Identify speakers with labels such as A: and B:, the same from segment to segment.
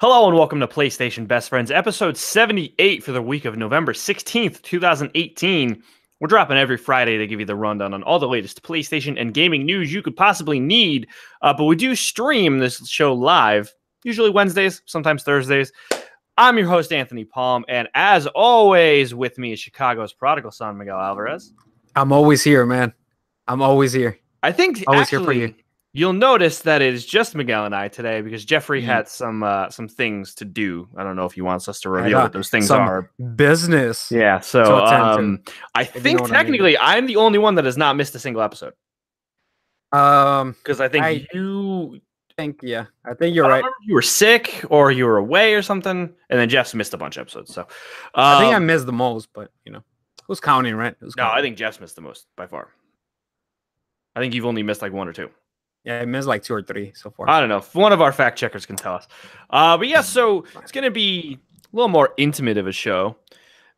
A: Hello and welcome to PlayStation Best Friends, episode 78 for the week of November 16th, 2018. We're dropping every Friday to give you the rundown on all the latest PlayStation and gaming news you could possibly need. But we do stream this show live, usually Wednesdays, sometimes Thursdays. I'm your host, Anthony Palm, and as always, with me is Chicago's prodigal son, Miguel Alvarez.
B: I'm always here, man. I'm always here.
A: I think
B: always here for you.
A: You'll notice that it is just Miguel and I today because Jeffrey had some things to do. I don't know if he wants us to reveal what those things are.
B: Business.
A: Yeah, so I think technically I'm the only one that has not missed a single episode. Because I think
B: I think you're right.
A: You were sick or you were away or something, and then Jeff's missed a bunch of episodes. So
B: I think I missed the most, but who's counting, right?
A: I think Jeff's missed the most by far. I think you've only missed like one or two.
B: Yeah, I missed like 2 or 3 so far.
A: I don't know. If one of our fact checkers can tell us. But yeah, so it's going to be a little more intimate of a show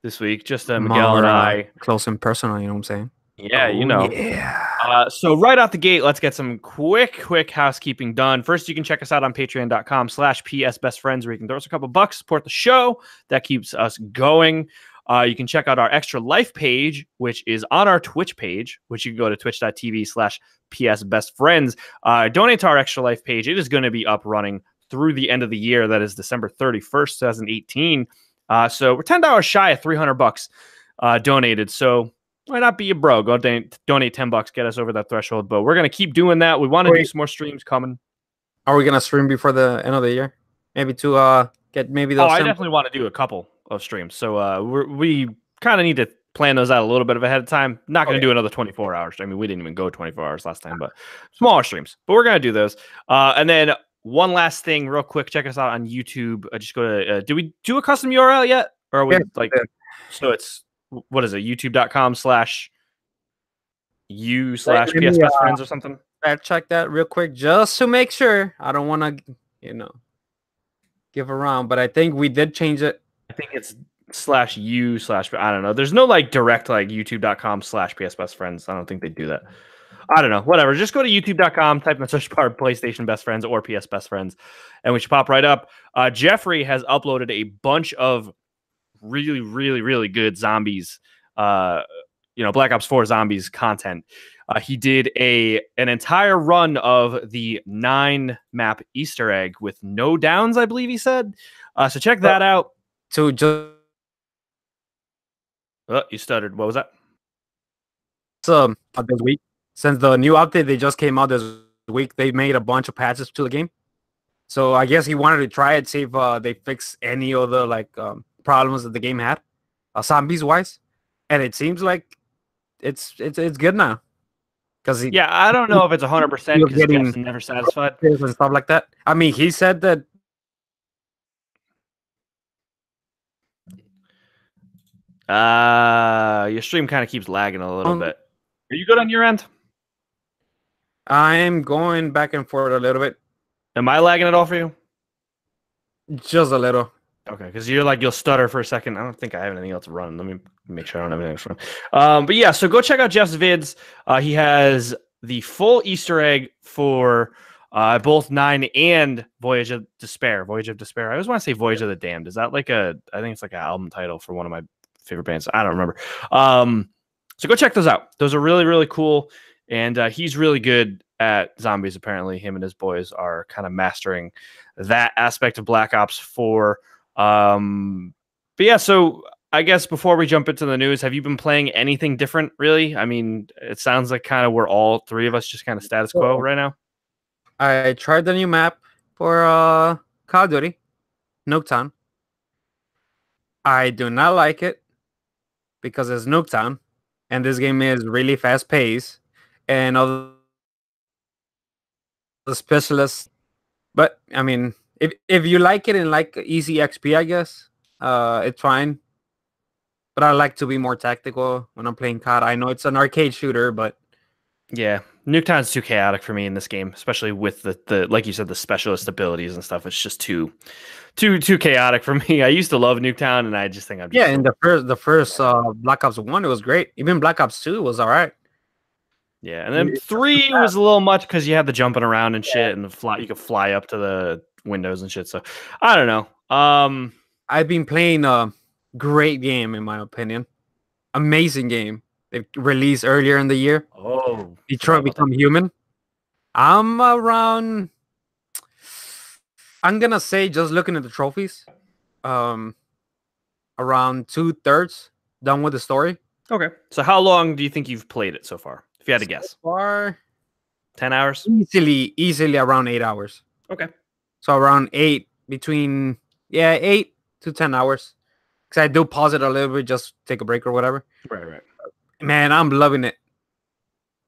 A: this week. Just Miguel and I.
B: Close and personal, you know what I'm saying?
A: Yeah,
B: Yeah.
A: So right out the gate, let's get some quick housekeeping done. First, you can check us out on patreon.com/psbestfriends where you can throw us a couple bucks, support the show. That keeps us going. You can check out our Extra Life page, which is on our Twitch page, which you can go to twitch.tv/psbestfriends. Donate to our Extra Life page. It is going to be up running through the end of the year. That is December 31st, 2018. So we're $10 shy of $300 donated. So why not be a bro? Go donate $10, get us over that threshold. But we're going to keep doing that. We want to do some more streams coming.
B: Are we going to stream before the end of the year? Maybe to get maybe those.
A: I definitely want to do a couple of streams. So we kind of need to plan those out a little bit of ahead of time. Not going to do another 24 hours. I mean, we didn't even go 24 hours last time, but smaller streams. But we're going to do those. And then one last thing real quick. Check us out on YouTube. Just go to, do we do a custom URL yet? Or are we so it's, what is it? youtube.com/u/PSBestFriends or something?
B: Check that real quick just to make sure. I don't want to, give around, but I think we did change it.
A: I think it's /u/ I don't know. There's no direct youtube.com/PSBestFriends. I don't think they do that. I don't know. Whatever. Just go to youtube.com, type in the search bar PlayStation Best Friends or PS Best Friends, and we should pop right up. Jeffrey has uploaded a bunch of really good zombies. Black Ops 4 zombies content. He did an entire run of the 9-map Easter egg with no downs, I believe he said. So check that out.
B: So just
A: you stuttered. What was that?
B: This week, since the new update they just came out this week, they made a bunch of patches to the game. So I guess he wanted to try it, see if they fix any of the problems that the game had, zombies wise, and it seems like it's good now. Because
A: I don't know if it's 100% because Jeff's never satisfied
B: and stuff like that. I mean, he said that.
A: Your stream kind of keeps lagging a little bit. Are you good on your end?
B: I'm going back and forth a little bit.
A: Am I lagging at all for you?
B: Just a little.
A: Okay, because you'll stutter for a second. I don't think I have anything else to run. Let me make sure I don't have anything else to run. But yeah, so go check out Jeff's vids. He has the full Easter egg for both 9 and Voyage of Despair. Voyage of Despair. I always want to say Voyage of the Damned. Is that I think it's like an album title for one of my favorite bands. I don't remember. So go check those out. Those are really cool. And he's really good at zombies, apparently. Him and his boys are kind of mastering that aspect of Black Ops 4. But yeah, so I guess before we jump into the news, have you been playing anything different, really? I mean, it sounds like kind of we're all three of us just kind of status quo right now.
B: I tried the new map for Call of Duty, Nuketown. I do not like it because it's Nuketown, and this game is really fast paced, and all the specialists. But I mean, if you like it and like easy XP, I guess it's fine. But I like to be more tactical when I'm playing COD. I know it's an arcade shooter, but
A: yeah, Nuketown's too chaotic for me in this game, especially with the like you said, the specialist abilities and stuff. It's just too chaotic for me. I used to love Nuketown, and I just think I'm
B: and the first Black Ops 1, it was great. Even Black Ops 2 was all right.
A: Yeah, and then 3 was a little much because you had the jumping around and shit, and the fly. You could fly up to the windows and shit. So I don't know.
B: I've been playing a great game in my opinion. Amazing game. They released earlier in the year.
A: Oh,
B: Detroit Become Human. I'm around. I'm gonna say, just looking at the trophies, around 2/3 done with the story.
A: Okay. So how long do you think you've played it so far? If you had to guess.
B: Far
A: 10 hours?
B: easily around 8 hours.
A: Okay.
B: So around 8, between 8 to 10 hours. Because I do pause it a little bit, just take a break or whatever.
A: Right.
B: Man, I'm loving it.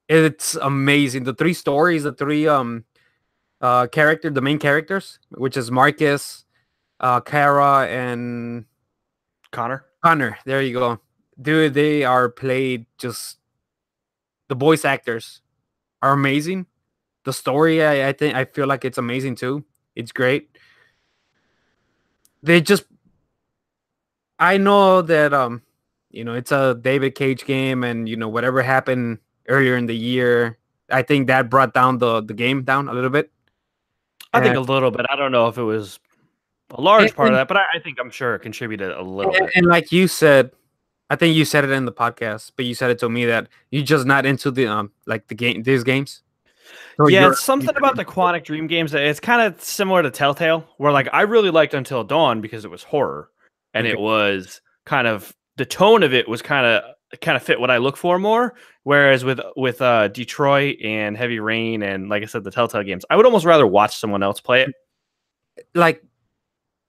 B: It's amazing. The 3 stories, the 3 the main characters, which is Marcus, Kara, and
A: Connor.
B: There you go. Dude, they are played just, the voice actors are amazing. The story, I feel like it's amazing too. It's great. I know that it's a David Cage game, and whatever happened earlier in the year, I think that brought down the game down a little bit.
A: I think a little bit. I don't know if it was a large part of that, but I'm sure it contributed a little bit.
B: And like you said, I think you said it in the podcast, but you said it to me that you're just not into the these games.
A: So yeah, it's something about the Quantic Dream games. It's kind of similar to Telltale, where like I really liked Until Dawn because it was horror, and it was kind of, the tone of it was kind of fit what I look for more. Whereas with Detroit and Heavy Rain and, like I said, the Telltale games, I would almost rather watch someone else play it.
B: Like,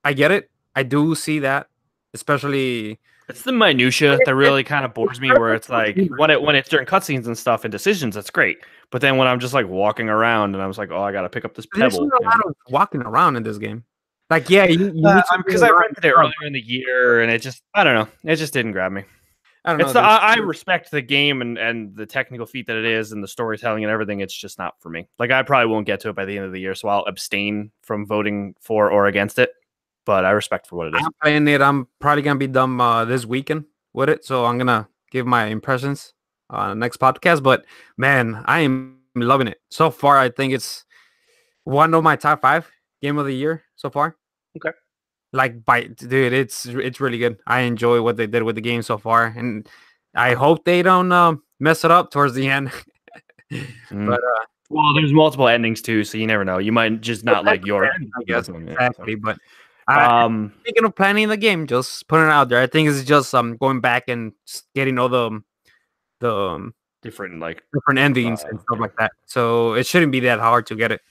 B: I get it. I do see that, especially.
A: It's the minutia that really kind of bores me, where it's like when it's during cutscenes and stuff and decisions, that's great. But then when I'm just like walking around and I was like, oh, I got to pick up this pebble.
B: There's a lot of walking around in this game. Like, yeah,
A: because I rented it earlier in the year, and I don't know, it just didn't grab me. I don't know. I respect the game and the technical feat that it is, and the storytelling and everything. It's just not for me. Like, I probably won't get to it by the end of the year, so I'll abstain from voting for or against it. But I respect for what it is.
B: I'm playing it. I'm probably gonna be done this weekend with it, so I'm gonna give my impressions on the next podcast. But man, I am loving it so far. I think it's one of my top 5 game of the year so far.
A: Okay.
B: Dude, it's really good. I enjoy what they did with the game so far, and I hope they don't mess it up towards the end. But
A: well, there's multiple endings too, so you never know. You might just not like your end,
B: I guess. Exactly, but. Speaking of planning the game, just putting it out there. I think it's just going back and getting all the
A: different
B: endings and stuff like that. So it shouldn't be that hard to get it.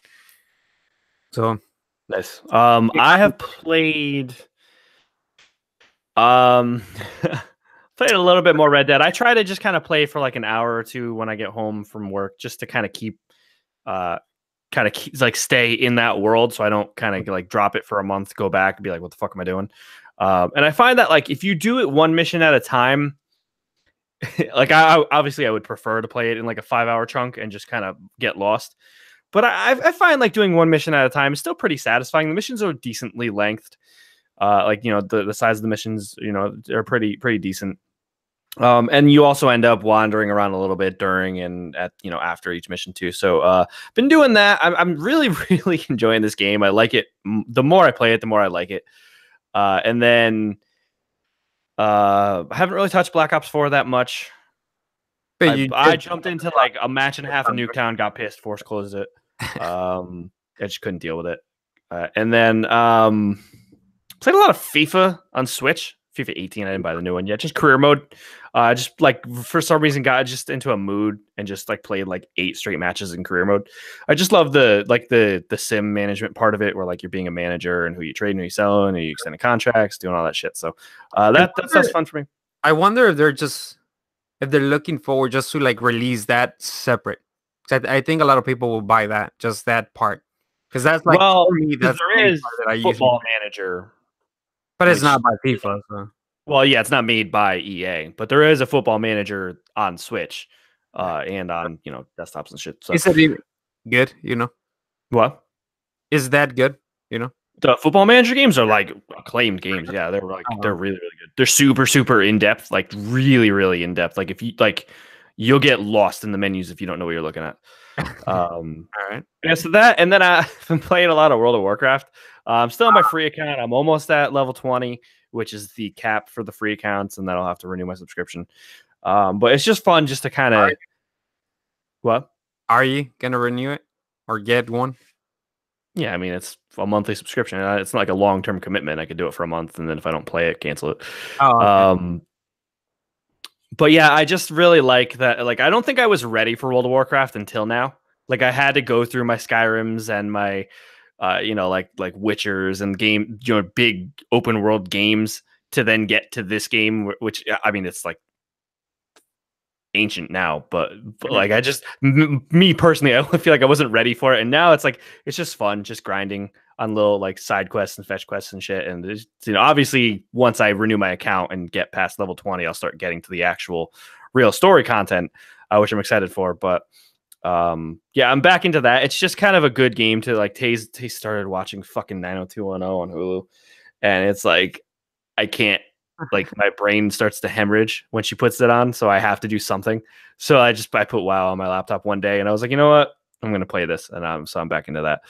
B: So
A: nice. I have played played a little bit more Red Dead. I try to just kind of play for like an hour or two when I get home from work, just to kind of keep stay in that world, so I don't kind of like drop it for a month, go back and be like, what the fuck am I doing? And I find that like if you do it one mission at a time, like I would prefer to play it in like a 5-hour chunk and just kind of get lost. But I find like doing one mission at a time is still pretty satisfying. The missions are decently lengthed. The size of the missions, they're pretty decent. And you also end up wandering around a little bit during and after each mission too. So been doing that. I'm really, really enjoying this game. I like it. The more I play it, the more I like it. And then I haven't really touched Black Ops 4 that much. I jumped into like a match and a half in Nuketown, got pissed, force closed it. I just couldn't deal with it. And then played a lot of FIFA on Switch. FIFA 18, I didn't buy the new one yet. Just career mode. Just like for some reason got just into a mood and just like played like 8 straight matches in career mode. I just love the sim management part of it, where like you're being a manager and who you trade and who you selling, and you extending contracts, doing all that shit. So that's fun for me.
B: I wonder if they're looking forward just to like release that separate. I think a lot of people will buy that, just that part, because that's like,
A: well,
B: for me, that's
A: there is Football Manager.
B: But it's not by FIFA. So.
A: Well, yeah, it's not made by EA, but there is a Football Manager on Switch, and on desktops and shit. So
B: is it good?
A: What?
B: Is that good?
A: The Football Manager games are like acclaimed games. Yeah, they're really, really good. They're super, super in depth, like really, really in depth. Like if you like, you'll get lost in the menus if you don't know what you're looking at.
B: All right.
A: Yeah, so that, and then I've been playing a lot of World of Warcraft. I'm still on my free account. I'm almost at level 20, which is the cap for the free accounts, and then I'll have to renew my subscription. But it's just fun just to kind of... What?
B: Are you gonna renew it or get one?
A: Yeah, I mean, it's a monthly subscription. It's not like a long-term commitment. I could do it for a month, and then if I don't play it, cancel it.
B: Oh, okay.
A: But yeah, I just really like that. Like, I don't think I was ready for World of Warcraft until now. Like, I had to go through my Skyrims and my, like Witchers and big open world games to then get to this game, which, I mean, it's like ancient now, but like I just me personally, I feel like I wasn't ready for it, and now it's just fun, just grinding on little like side quests and fetch quests and shit. And there's, obviously once I renew my account and get past level 20, I'll start getting to the actual real story content, which I'm excited for. But yeah, I'm back into that. It's just kind of a good game to like. Taze started watching fucking 90210 on Hulu, and it's like I can't. Like my brain starts to hemorrhage when she puts it on, so I have to do something. So I put WoW on my laptop one day, and I was like, you know what, I'm gonna play this, and I'm back into that.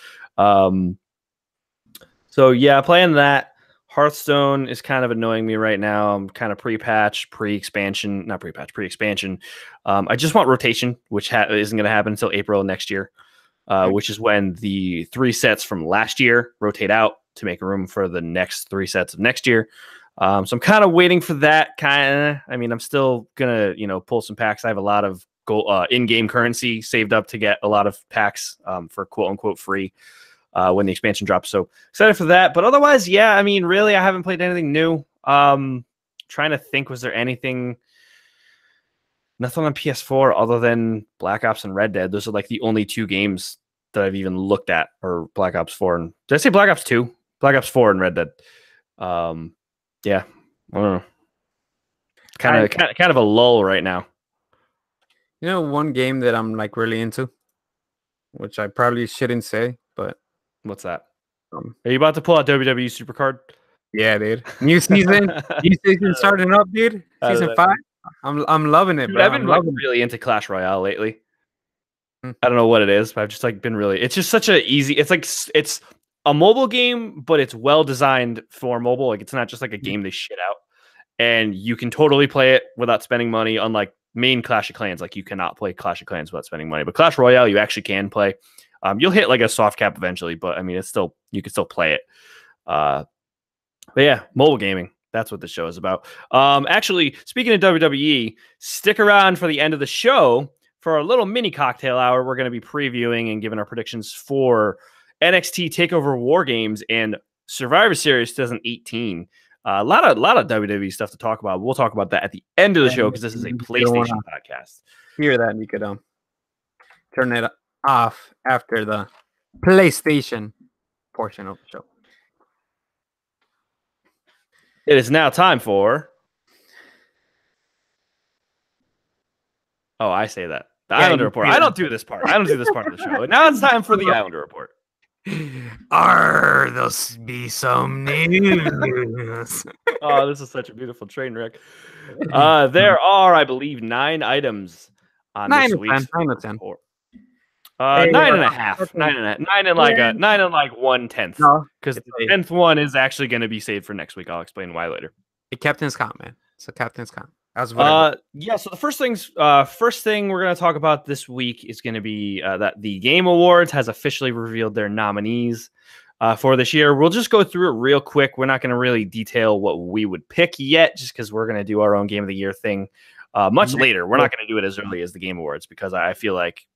A: So yeah, playing that. Hearthstone is kind of annoying me right now. I'm kind of pre-patch, pre-expansion, not pre-patch, pre-expansion. I just want rotation, which isn't going to happen until April next year, which is when the 3 sets from last year rotate out to make room for the next 3 sets of next year. So I'm kind of waiting for that. I mean, I'm still gonna, pull some packs. I have a lot of in-game currency saved up to get a lot of packs for quote unquote free when the expansion drops. So excited for that. But otherwise, yeah, I mean, really, I haven't played anything new. Trying to think, was there anything? Nothing on PS4 other than Black Ops and Red Dead. Those are like the only 2 games that I've even looked at, or Black Ops 4 and did I say Black Ops 2? Black Ops 4 and Red Dead. Yeah, I don't know. Kind of a lull right now.
B: One game that I'm like really into, which I probably shouldn't say, but
A: what's that? Are you about to pull out WWE Supercard?
B: Yeah, dude. New season starting up, dude. Season 5. I'm loving it,
A: dude,
B: bro.
A: I've been really into Clash Royale lately. I don't know what it is, but I've just like been really. It's just such a easy. It's like it's a mobile game, but it's well designed for mobile. Like it's not just like a game they shit out, and you can totally play it without spending money. Unlike main Clash of Clans, like you cannot play Clash of Clans without spending money. But Clash Royale, you actually can play. You'll hit like a soft cap eventually, but I mean, you can still play it. But yeah, mobile gaming. That's what the show is about. Actually, speaking of WWE, stick around for the end of the show for a little mini cocktail hour. We're going to be previewing and giving our predictions for NXT Takeover Wargames and Survivor Series 2018. A lot of WWE stuff to talk about. We'll talk about that at the end of the show because this is a PlayStation podcast.
B: Hear that? You could turn it off after the PlayStation portion of the show.
A: It is now time for... Oh, I say that. The Islander Report. I don't do this part. I don't do this part of the show. Now it's time for the Islander Report.
B: There'll be some news.
A: Oh, this is such a beautiful train wreck. There are, I believe, 9 items on this week's
B: 9 to 10.
A: 9.5. 9 and like 1/10. Because the 10th one is actually going to be saved for next week. I'll explain why later.
B: A captain's count, man. It's a captain's count.
A: Yeah. So the first thing we're going to talk about this week is going to be that the Game Awards has officially revealed their nominees for this year. We'll just go through it real quick. We're not going to really detail what we would pick yet, just because we're going to do our own Game of the Year thing much later. We're not going to do it as early as the Game Awards because I feel like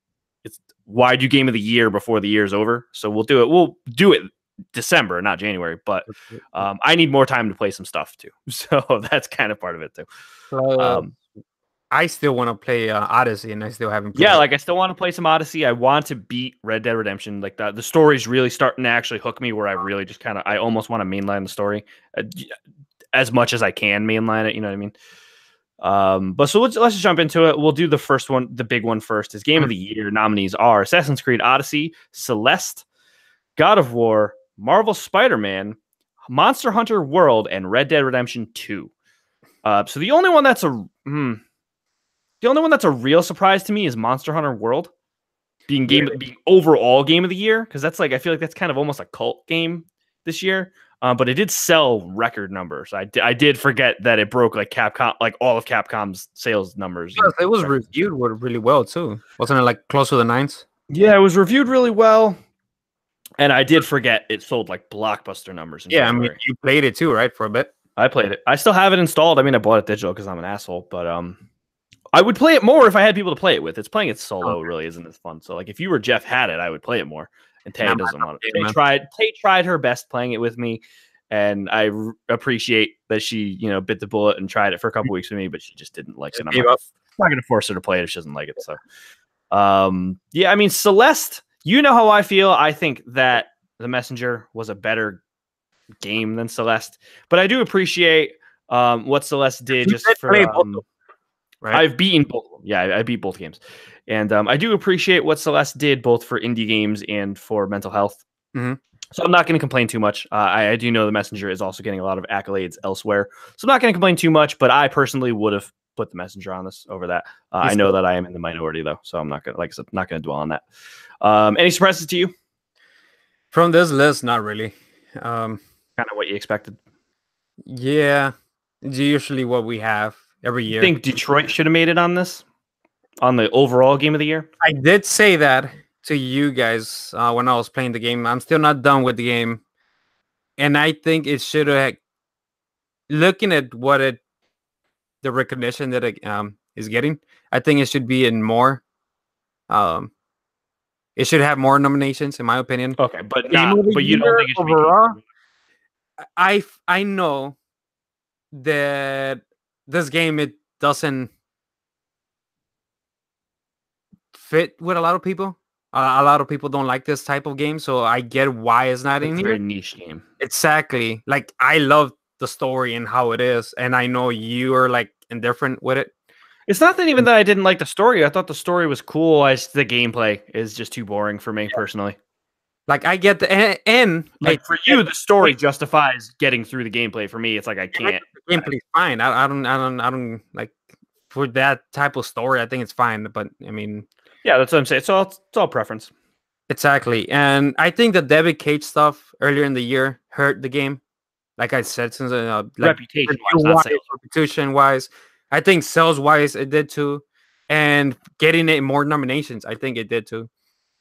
A: it's why do Game of the Year before the year's over. So we'll do it. We'll do it December, not January. But I need more time to play some stuff too. So that's kind of part of it too.
B: I still want to play Odyssey, and I still haven't played.
A: Yeah, like I still want to play some Odyssey. I want to beat Red Dead Redemption. Like the story's really starting to actually hook me, where I really just I almost want to mainline the story as much as I can mainline it. You know what I mean? But so let's just jump into it. We'll do the first one, the big one first. Is Game of the Year nominees are Assassin's Creed Odyssey, Celeste, God of War, Marvel Spider-Man, Monster Hunter World, and Red Dead Redemption 2. So the only one that's The only one that's a real surprise to me is Monster Hunter World being overall game of the year, because that's like I feel like that's kind of almost a cult game this year. But it did sell record numbers. I did forget that it broke like Capcom, like all of Capcom's sales numbers.
B: Yes, it was reviewed really well too. Wasn't it like close to the 9s?
A: Yeah, it was reviewed really well. And I did forget it sold like blockbuster numbers. In January.
B: I mean, you played it too, right? For a bit.
A: I played it. I still have it installed. I mean, I bought it digital because I'm an asshole, but I would play it more if I had people to play it with. It's playing it solo really isn't as fun. So like if you were Jeff had it, I would play it more. And Tay doesn't want it. Tay tried her best playing it with me, and I appreciate that she, bit the bullet and tried it for a couple weeks with me, but she just didn't like it. I'm not going to force her to play it if she doesn't like it. So, yeah, I mean, Celeste, you know how I feel. I think that The Messenger was a better game than Celeste, but I do appreciate what Celeste did. Right? I've beaten both of them. Yeah, I beat both games. And I do appreciate what Celeste did both for indie games and for mental health.
B: Mm-hmm.
A: So I'm not going to complain too much. I do know The Messenger is also getting a lot of accolades elsewhere. So I'm not going to complain too much, but I personally would have put The Messenger on this over that. I know that I am in the minority, though. So I'm not going to, like I said, not going to dwell on that. Any surprises to you?
B: From this list, not really.
A: Kind of what you expected.
B: Yeah, it's usually what we have every year.
A: You think Detroit should have made it on this? On the overall game of the year?
B: I did say that to you guys when I was playing the game. I'm still not done with the game. And I think it should have, looking at the recognition that it is getting, I think it should be in more. It should have more nominations, in my opinion.
A: Okay, but you don't think it should
B: overall, be? I know that this game, it doesn't fit with a lot of people. A lot of people don't like this type of game, so I get why it's not in here. It's a
A: very niche game.
B: Exactly. Like, I love the story and how it is, and I know you are like indifferent with it.
A: It's not that even that I didn't like the story. I thought the story was cool. The gameplay is just too boring for me personally.
B: Like, I get the and
A: like for you, the story justifies getting through the gameplay. For me, it's like I can't.
B: The gameplay's fine. I don't like for that type of story. I think it's fine, but I mean,
A: yeah, that's what I'm saying. So it's all preference.
B: Exactly, and I think the David Cage stuff earlier in the year hurt the game. Like I said, since reputation wise, I think sales wise it did too, and getting it more nominations, I think it did too,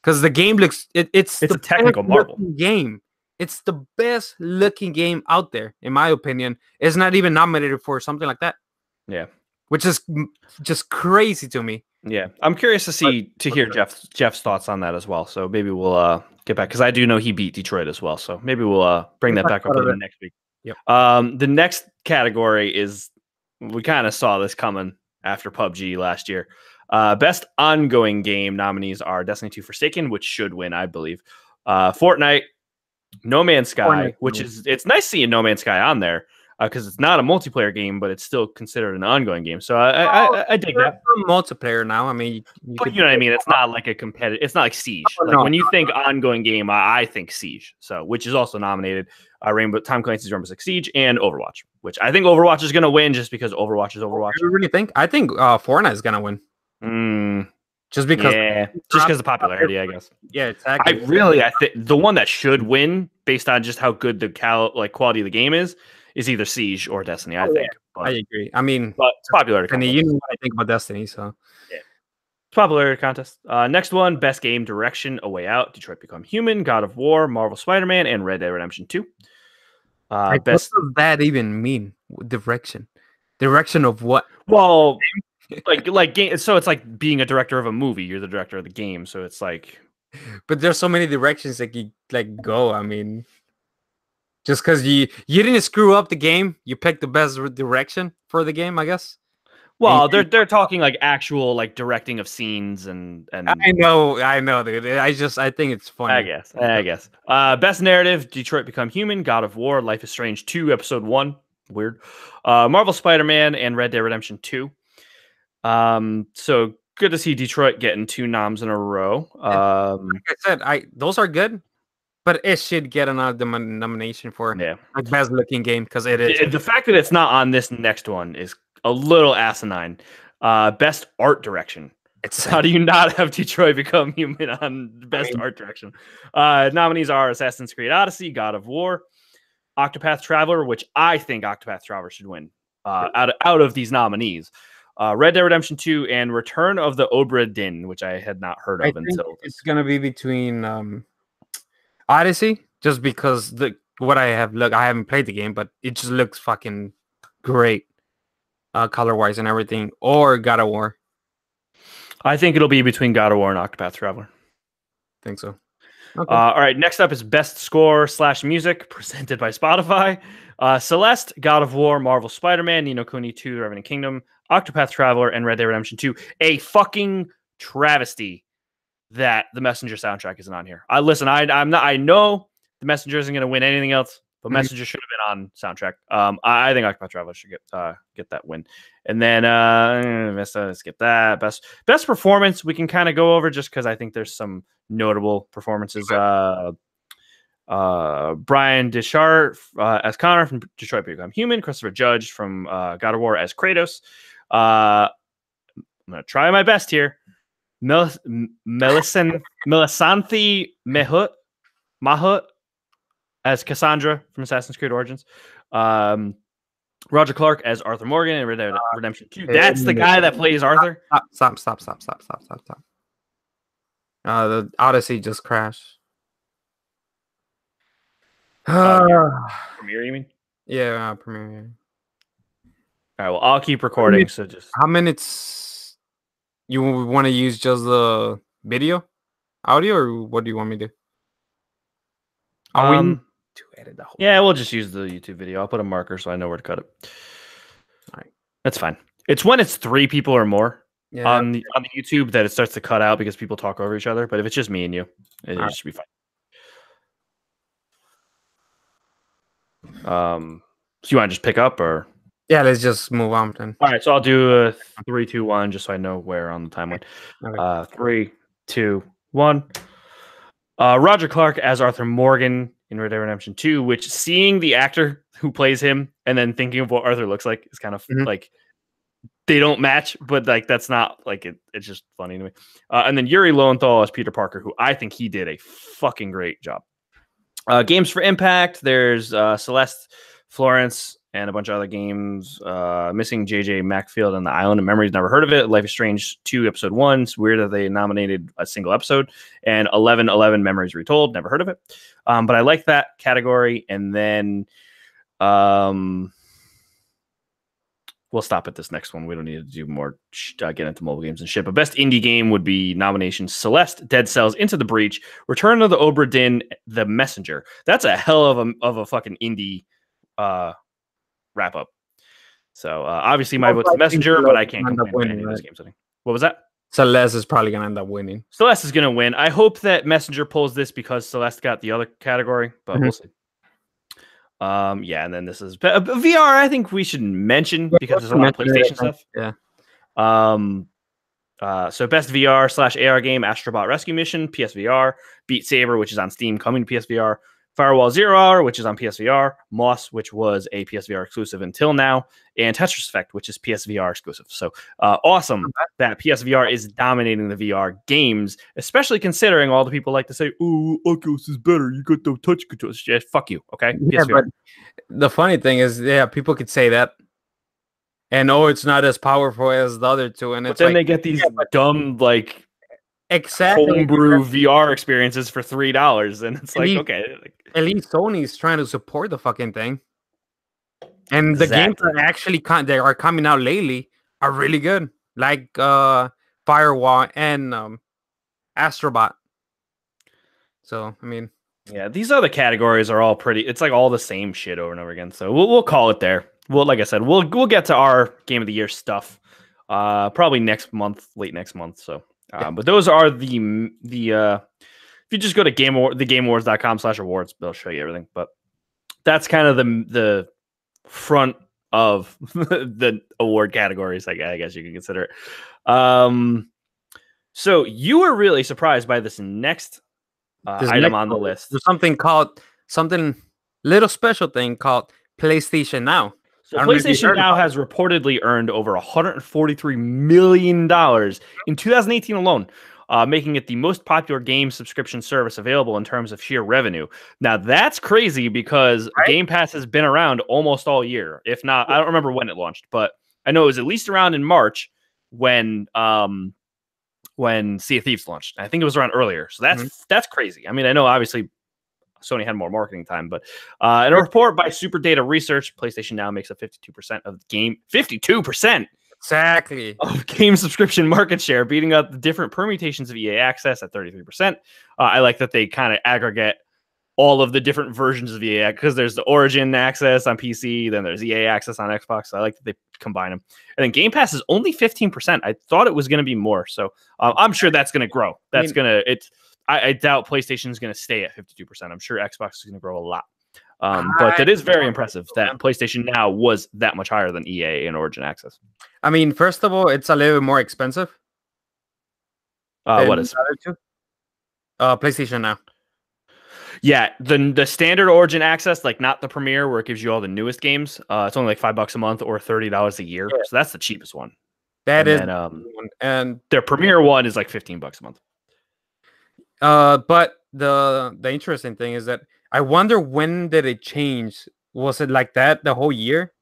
B: because the game looks it's
A: a technical marvel
B: game. It's the best looking game out there, in my opinion. It's not even nominated for something like that.
A: Yeah,
B: which is just crazy to me.
A: Yeah, I'm curious to hear Jeff's thoughts on that as well. So maybe we'll get back, because I do know he beat Detroit as well. So maybe we'll bring that back up in the next week.
B: Yep.
A: The next category is, we kind of saw this coming after PUBG last year. Best ongoing game nominees are Destiny 2 Forsaken, which should win, I believe. Fortnite, No Man's Sky, it's nice seeing No Man's Sky on there. Because it's not a multiplayer game, but it's still considered an ongoing game. So I dig that.
B: Multiplayer now. I mean,
A: but you know what I mean. It's not like a competitive. It's not like Siege. When you think ongoing game, I think Siege. So which is also nominated. Tom Clancy's Rainbow Six Siege and Overwatch, which I think Overwatch is going to win just because Overwatch is Overwatch.
B: You really think? I think Fortnite is going to win. Just because,
A: of popularity, I guess.
B: Yeah, exactly.
A: I think the one that should win based on just how good the quality of the game is either Siege or Destiny, I think.
B: I agree. I mean,
A: but it's popularity.
B: And you know what I think about Destiny, so
A: yeah, it's popularity contest. Next one, best game direction: A Way Out, Detroit Become Human, God of War, Marvel Spider-Man, and Red Dead Redemption 2.
B: What does that even mean? Direction of what?
A: Well, like game. So it's like being a director of a movie. You're the director of the game, so it's like.
B: But there's so many directions that you go. I mean. Just because you didn't screw up the game, you picked the best direction for the game, I guess.
A: Well, they're talking like actual like directing of scenes and.
B: I know, dude. I think it's funny.
A: I guess. Best narrative: Detroit Become Human, God of War, Life is Strange 2, Episode 1. Weird. Marvel Spider-Man and Red Dead Redemption 2. So good to see Detroit getting 2 noms in a row.
B: Like I said, those are good. But it should get another nomination for best looking game, because it is.
A: The fact that it's not on this next one is a little asinine. Best art direction.
B: It's
A: How do you not have Detroit Become Human on best art direction? Nominees are Assassin's Creed Odyssey, God of War, Octopath Traveler, which I think Octopath Traveler should win out of these nominees. Red Dead Redemption 2 and Return of the Obra Dinn, which I had not heard of until
B: it's gonna be between Odyssey, just because what I haven't played the game, but it just looks fucking great, color wise and everything, or God of War.
A: I think it'll be between God of War and Octopath Traveler.
B: Think so. Okay.
A: All right, next up is Best Score / Music, presented by Spotify. Celeste, God of War, Marvel Spider-Man, Ni no Kuni 2, The Revenant Kingdom, Octopath Traveler, and Red Dead Redemption 2. A fucking travesty that the Messenger soundtrack isn't on here. I know the Messenger isn't going to win anything else, but Messenger should have been on soundtrack. I think Octopath Traveler should get that win. And then let's get that best performance. We can kind of go over just because I think there's some notable performances. Brian Deschart as Connor from Detroit Become Human, Christopher Judge from God of War as Kratos. I'm gonna try my best here. Melissanthi Mahut as Cassandra from Assassin's Creed Origins. Roger Clark as Arthur Morgan in Red Dead Redemption 2. That's the guy that plays Arthur.
B: Stop. The Odyssey just crashed.
A: Premiere, you mean?
B: Yeah, Premiere.
A: All right, well, I'll keep recording. So just
B: how minutes you want to use? Just the audio, or what do you want me to do? To edit the whole.
A: Yeah, we'll just use the YouTube video. I'll put a marker so I know where to cut it. All right, that's fine. It's when it's 3 people or more on the YouTube that it starts to cut out because people talk over each other. But if it's just me and you, it should be fine. So you want to just pick up or?
B: Yeah, let's just move on then.
A: All right, so I'll do a 3, 2, 1 just so I know where on the timeline.
B: Okay.
A: 3, 2, 1. Roger Clark as Arthur Morgan in Red Dead Redemption 2, which seeing the actor who plays him and then thinking of what Arthur looks like is kind of like they don't match, but like that's not like it's just funny to me. And then Yuri Lowenthal as Peter Parker, who I think he did a fucking great job. Games for Impact, there's Celeste, Florence, and a bunch of other games. Missing JJ Macfield and the Island of Memories, never heard of it. Life is Strange 2, Episode 1. It's weird that they nominated a single episode. And 1111 Memories Retold, never heard of it. But I like that category. And then we'll stop at this next one. We don't need to do more, get into mobile games and shit. But best indie game would be nominations: Celeste, Dead Cells, Into the Breach, Return of the Obra Dinn, The Messenger. That's a hell of a fucking indie wrap up. So obviously my vote's The Messenger, but I can't complain about any of those games. I think. What was that?
B: Celeste is probably gonna end up winning.
A: Celeste is gonna win. I hope that Messenger pulls this because Celeste got the other category, but we'll see. Yeah, and then this is VR. I think we should mention because there's a lot of PlayStation stuff.
B: Yeah.
A: So best VR / AR game: Astrobot Rescue Mission, PSVR; Beat Saber, which is on Steam, coming to PSVR; Firewall 0 Hour, which is on PSVR; Moss, which was a PSVR exclusive until now; and Tetris Effect, which is PSVR exclusive. So awesome that PSVR is dominating the VR games, especially considering all the people like to say, "Oh, Oculus is better. You got the touch controls." Yeah, fuck you. Okay.
B: Yeah,
A: PSVR.
B: but the funny thing is, people could say that, and it's not as powerful as the other two, and
A: but then they get these dumb like.
B: Exactly.
A: Homebrew VR experiences for $3, and it's like, okay.
B: At least Sony's trying to support the fucking thing, and the games that actually they are coming out lately are really good, like Firewall and Astrobot. So I mean,
A: yeah, these other categories are all pretty. It's like all the same shit over and over again. So we'll call it there. Well, like I said, we'll get to our Game of the Year stuff probably next month, late next month. So. But those are the if you just go to thegameawards.com/awards, they'll show you everything. But that's kind of the front of the award categories, I guess you can consider it. So you were really surprised by this next item on the list.
B: There's something little special thing called PlayStation Now.
A: So PlayStation Now has reportedly earned over $143 million in 2018 alone, making it the most popular game subscription service available in terms of sheer revenue. Now, that's crazy because Game Pass has been around almost all year. If not, I don't remember when it launched, but I know it was at least around in March when Sea of Thieves launched. I think it was around earlier. So that's crazy. I mean, I know obviously Sony had more marketing time, but in a report by Super Data Research, PlayStation Now makes up 52% of the game. 52%!
B: Exactly.
A: Of game subscription market share, beating up the different permutations of EA Access at 33%. I like that they kind of aggregate all of the different versions of EA, because there's the Origin Access on PC, then there's EA Access on Xbox. So I like that they combine them. And then Game Pass is only 15%. I thought it was going to be more. So I'm sure that's going to grow. I doubt PlayStation is going to stay at 52%. I'm sure Xbox is going to grow a lot. But that is very impressive that PlayStation Now was that much higher than EA and Origin Access.
B: I mean, first of all, it's a little bit more expensive.
A: What is
B: PlayStation Now?
A: Yeah, the standard Origin Access, like not the Premier, where it gives you all the newest games. It's only like $5 a month or $30 a year. Yeah. So that's the cheapest one.
B: And
A: their Premier one is like $15 a month.
B: But the interesting thing is that I wonder, when did it change? Was it like that the whole year,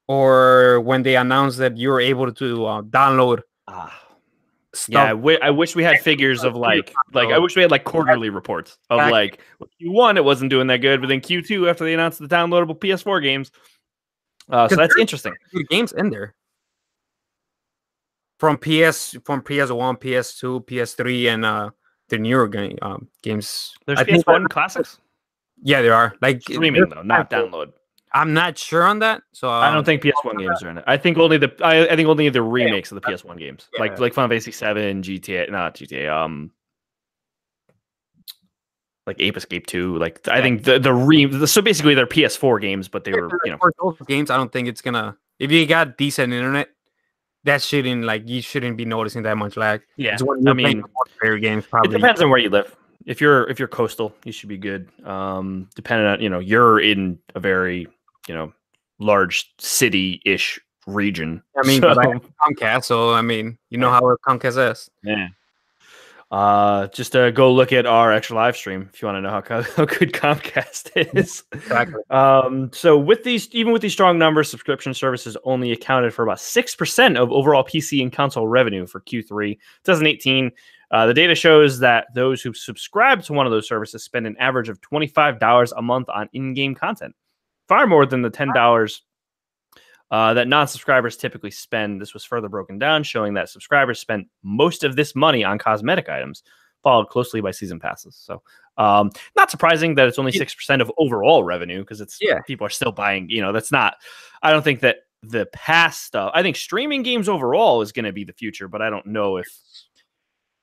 B: or when they announced that you were able to download stuff?
A: Yeah, I wish we had figures of like I wish we had like quarterly reports of like Q1 it wasn't doing that good, but then Q2 after they announced the downloadable PS4 games. So that's interesting.
B: Games in there from PS1, PS2, PS3, and the newer games.
A: There's PS1 classics.
B: Yeah, there are. Like
A: streaming though, not download.
B: I'm not sure on that, so
A: I don't think PS1 games are in it. I think only the remakes of the PS1 games, like Final Fantasy 7, like Ape Escape 2. Like I think so basically they're PS4 games, but they were
B: for those games. I don't think it's gonna. If you got decent internet, that you shouldn't be noticing that much lag.
A: Yeah, I mean,
B: games probably.
A: It depends on where you live. If you're coastal, you should be good. Depending on you're in a very large city-ish region.
B: I mean, but I have Comcast, so I mean, how Comcast is.
A: Yeah. Just go look at our extra live stream if you want to know how good Comcast is.
B: Exactly.
A: So even with these strong numbers, subscription services only accounted for about 6% of overall PC and console revenue for Q3 2018. The data shows that those who subscribe to one of those services spend an average of $25 a month on in-game content, far more than the $10 that non-subscribers typically spend. This was further broken down, showing that subscribers spent most of this money on cosmetic items, followed closely by season passes. So not surprising that it's only 6% of overall revenue, because people are still buying. That's not. I don't think that the past stuff. I think streaming games overall is going to be the future, but I don't know if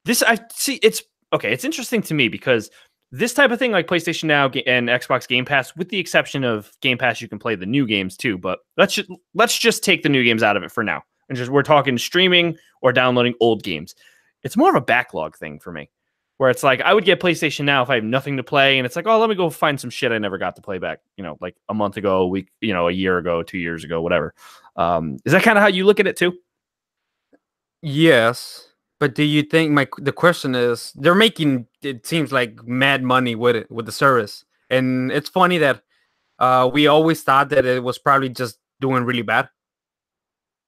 A: this. I see. It's okay. It's interesting to me because this type of thing, like PlayStation Now and Xbox Game Pass, with the exception of Game Pass, you can play the new games too. But let's just take the new games out of it for now, and we're talking streaming or downloading old games. It's more of a backlog thing for me, where it's like I would get PlayStation Now if I have nothing to play, and it's like, oh, let me go find some shit I never got to play back, like a month ago, a week, a year ago, 2 years ago, whatever. Is that kind of how you look at it too?
B: Yes. But do you think the question is, they're making, it seems like, mad money with the service, and it's funny that we always thought that it was probably just doing really bad,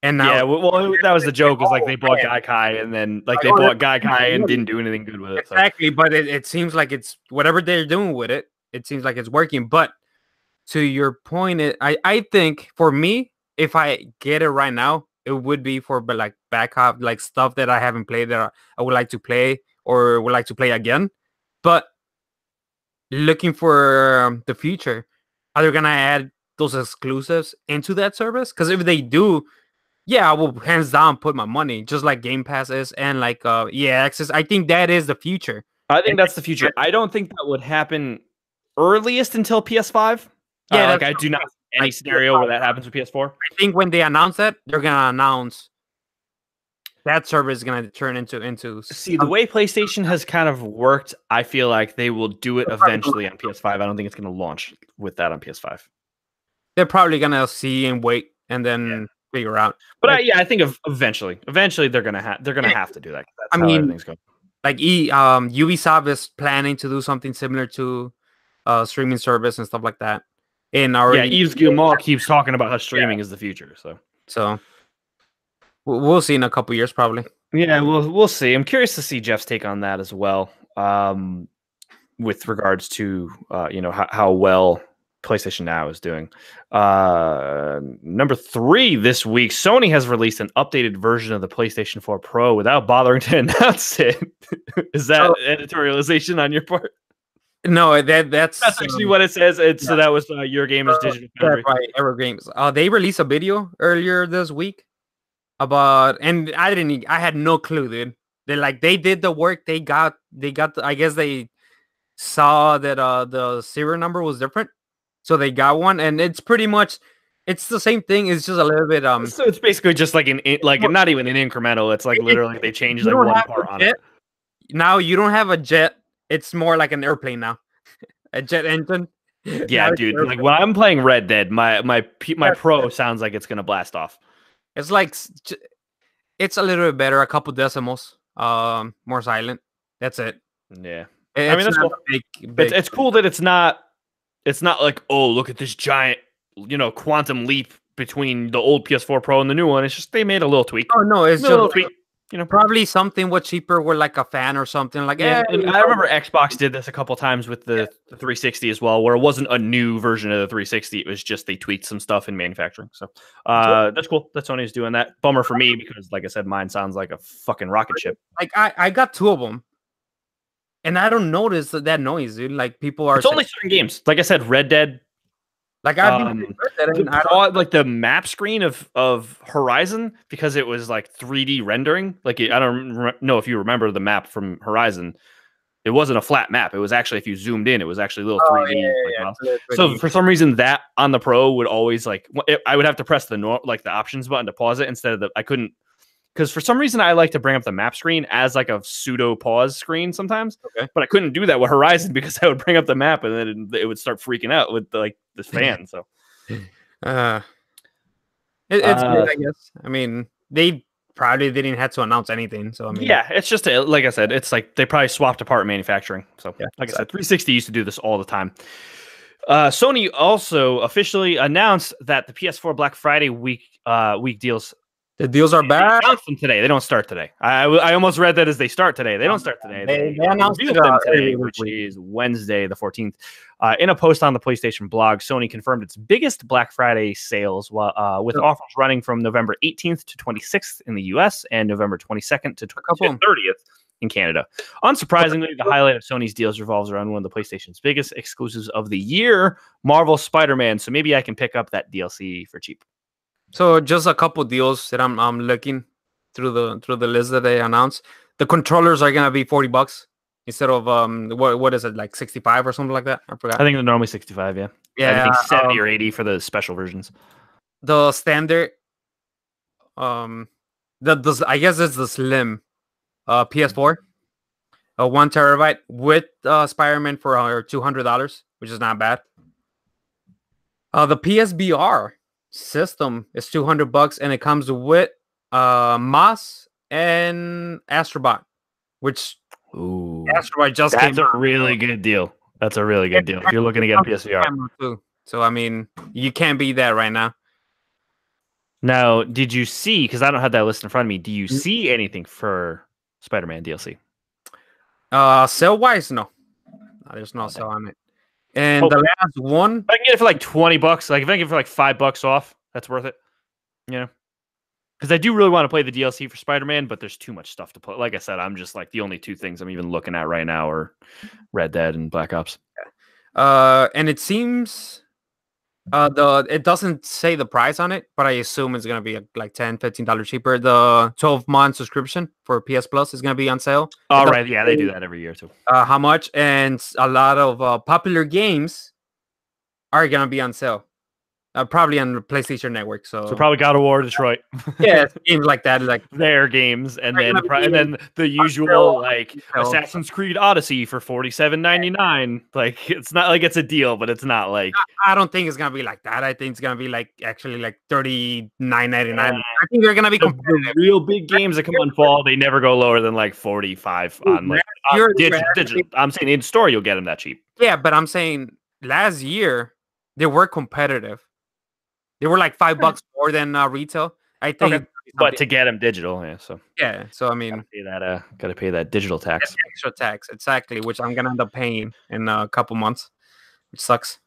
B: and now
A: well, that was the joke. Is like they bought Gaikai, and then they bought Gaikai and didn't do anything good with it.
B: Exactly, so. But it seems like it's whatever they're doing with it. It seems like it's working. But to your point, I think for me, if I get it right now, it would be for backup, like stuff that I haven't played that I would like to play or would like to play again. But looking for the future, are they gonna add those exclusives into that service? Because if they do, I will hands down put my money, just like Game Pass is and like Access. I think that is the future.
A: I think that's the future. I don't think that would happen earliest until PS5. I do not see any scenario where that happens with PS4.
B: I think when they announce that, they're gonna announce that service is gonna turn into.
A: See, the way PlayStation has kind of worked, I feel like they will do it eventually on PS5. I don't think it's gonna launch with that on PS5.
B: They're probably gonna see and wait and then figure out.
A: But I think eventually they're gonna have to do that. That's how everything's going.
B: Like Ubisoft is planning to do something similar to streaming service and stuff like that. And already,
A: Yves Guillemot keeps talking about how streaming is the future.
B: So we'll see in a couple years, probably.
A: Yeah, we'll see. I'm curious to see Jeff's take on that as well, with regards to how well PlayStation Now is doing. Number 3 this week, Sony has released an updated version of the PlayStation 4 Pro without bothering to announce it. Is that editorialization on your part?
B: No, that's
A: actually what it says. So that was Your Gamer's Digital Foundry.
B: Right, Evergames. They released a video earlier this week about, and I had no clue, dude. They did the work. They got I guess they saw that the serial number was different, so they got one, and it's pretty much it's the same thing. It's just a little bit
A: So it's basically just like not even an incremental. It's like literally they changed like one part on it.
B: Now you don't have a jet. It's more like an airplane now. A jet engine.
A: Yeah, dude. Like when I'm playing Red Dead, my Pro sounds like it's gonna blast off.
B: It's like it's a little bit better, a couple decimals, more silent. That's it.
A: Yeah, I mean that's cool.
B: Big.
A: It's cool that it's not like, oh, look at this giant, quantum leap between the old PS4 Pro and the new one. It's just they made a little tweak.
B: Oh no, it's just
A: a little tweak.
B: Probably something was cheaper with like a fan or something like.
A: Yeah, and I remember Xbox did this a couple times with the 360 as well, where it wasn't a new version of the 360. It was just they tweaked some stuff in manufacturing. So that's cool that Sony's doing that. Bummer for me because, like I said, mine sounds like a fucking rocket ship.
B: Like I got 2 of them, and I don't notice that noise, dude. Like people are.
A: It's only certain games. Like I said, Red Dead.
B: Like
A: the map screen of Horizon, because it was like 3D rendering. Like I don't know if you remember the map from Horizon. It wasn't a flat map. It was actually, if you zoomed in, it was actually a little 3D. So for some reason, that on the Pro would always I would have to press the options button to pause it instead of I couldn't. Because for some reason, I like to bring up the map screen as like a pseudo pause screen sometimes, but I couldn't do that with Horizon because I would bring up the map and then it would start freaking out with this fan. So,
B: it's good, I guess. I mean, they probably didn't have to announce anything. So I mean,
A: yeah, it's just like I said, it's like they probably swapped apart manufacturing. So, like I said, 360 used to do this all the time. Sony also officially announced that the PS4 Black Friday week deals.
B: The deals are back.
A: They announced them today. They don't start today. I almost read that as they start today. They don't start today.
B: They announced them
A: today, which is Wednesday, the 14th. In a post on the PlayStation blog, Sony confirmed its biggest Black Friday sales with offers running from November 18th to 26th in the US and November 22nd to 30th in Canada. Unsurprisingly, the highlight of Sony's deals revolves around one of the PlayStation's biggest exclusives of the year, Marvel Spider-Man. So maybe I can pick up that DLC for cheap.
B: So just a couple deals that I'm looking through the list that they announced. The controllers are gonna be $40 instead of what is it, like 65 or something like that? I forgot.
A: I think they're normally 65. Yeah. I think 70 or 80 for the special versions.
B: The standard, I guess it's the slim, PS4, 1 terabyte with Spider-Man for $200, which is not bad. The PSVR system is $200 and it comes with Moss and Astrobot, which Astrobot just
A: came. That's a really good deal. That's a really good deal if you're looking to get a PSVR.
B: So I mean, you can't beat that right now.
A: Now, did you see, because I don't have that list in front of me, do you see anything for Spider-Man DLC?
B: Sale wise, no. There's no sale on it. And the last one,
A: if I can get it for like $20, like if I can get it for like $5 off, that's worth it. Because I do really want to play the DLC for Spider-Man, but there's too much stuff to play. Like I said, I'm just like the only 2 things I'm even looking at right now are Red Dead and Black Ops.
B: And it seems it doesn't say the price on it, but I assume it's gonna be like $10-15 cheaper. The 12-month subscription for PS Plus is gonna be on sale.
A: Oh, right, yeah, they do that every year too.
B: How much? And a lot of popular games are gonna be on sale. Probably on the PlayStation Network.
A: So probably God of War Detroit.
B: Yeah, games like that, like
A: their games, and then the usual like Assassin's Creed Odyssey for $47.99. Like it's not like it's a deal, but it's not like
B: I don't think it's gonna be like that. I think it's gonna be like actually like $39.99. I think they're gonna be
A: the real big games that come on fall. They never go lower than like 45 on like digital. I'm saying in store you'll get them that cheap.
B: Yeah, but I'm saying last year they were competitive. They were like $5 more than retail. I think,
A: okay. But to get them digital, yeah. So
B: yeah, so I mean,
A: gotta pay that digital tax,
B: extra tax, exactly, which I'm gonna end up paying in a couple months, which sucks.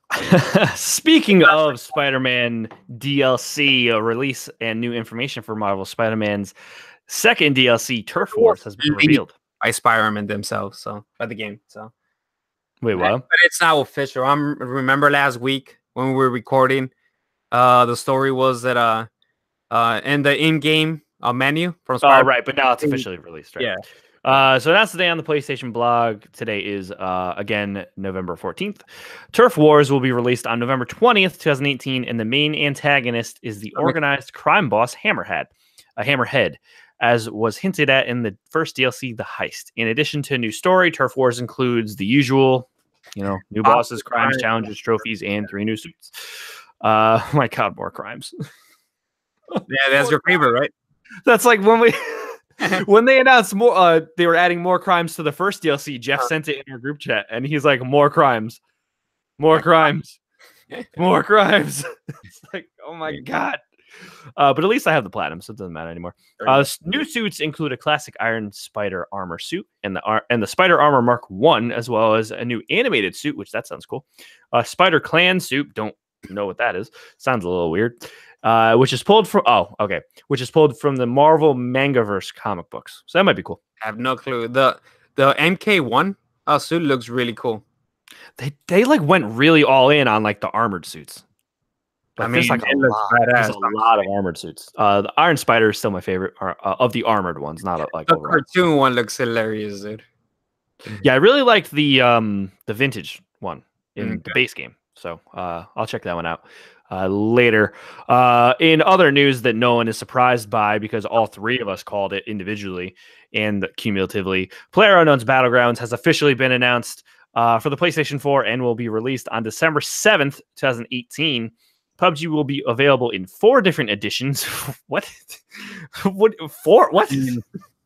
A: Speaking of Spider-Man DLC release and new information for Marvel, Spider-Man's second DLC, Turf Wars, has been revealed
B: by Spider-Man themselves. So by the game. So
A: wait, what?
B: But it's now official. I remember last week when we were recording. The story was that in the in-game menu from Spider-Man.
A: Oh, right, but now it's officially released, right?
B: Yeah.
A: So that's today on the PlayStation blog. Today is again November 14th. Turf Wars will be released on November 20th, 2018, and the main antagonist is the organized crime boss Hammerhead, as was hinted at in the first DLC, The Heist. In addition to a new story, Turf Wars includes the usual, new bosses, crimes, challenges, trophies, and 3 new suits. My God, more crimes.
B: Yeah, that's your favorite, right?
A: That's like when they announced more, they were adding more crimes to the first DLC. Jeff sent it in our group chat, and he's like, more crimes, more crimes, more crimes. It's like, oh my God. But at least I have the platinum, so it doesn't matter anymore. New suits include a classic Iron Spider armor suit and the Spider Armor Mark 1, as well as a new animated suit, which that sounds cool. Spider Clan suit, don't know what that is. Sounds a little weird. Which is pulled from the Marvel Mangaverse comic books. So that might be cool.
B: I have no clue. The MK1 suit looks really cool.
A: They like went really all in on like the armored suits. Like, there's like a lot of armored suits. The Iron Spider is still my favorite of the armored ones, not like
B: the cartoon one looks hilarious, dude.
A: Yeah, I really liked the vintage one in the base game. So I'll check that one out later. In other news that no one is surprised by, because all 3 of us called it individually and cumulatively, PlayerUnknown's Battlegrounds has officially been announced for the PlayStation 4 and will be released on December 7th, 2018. PUBG will be available in 4 different editions. What? What? 4? What?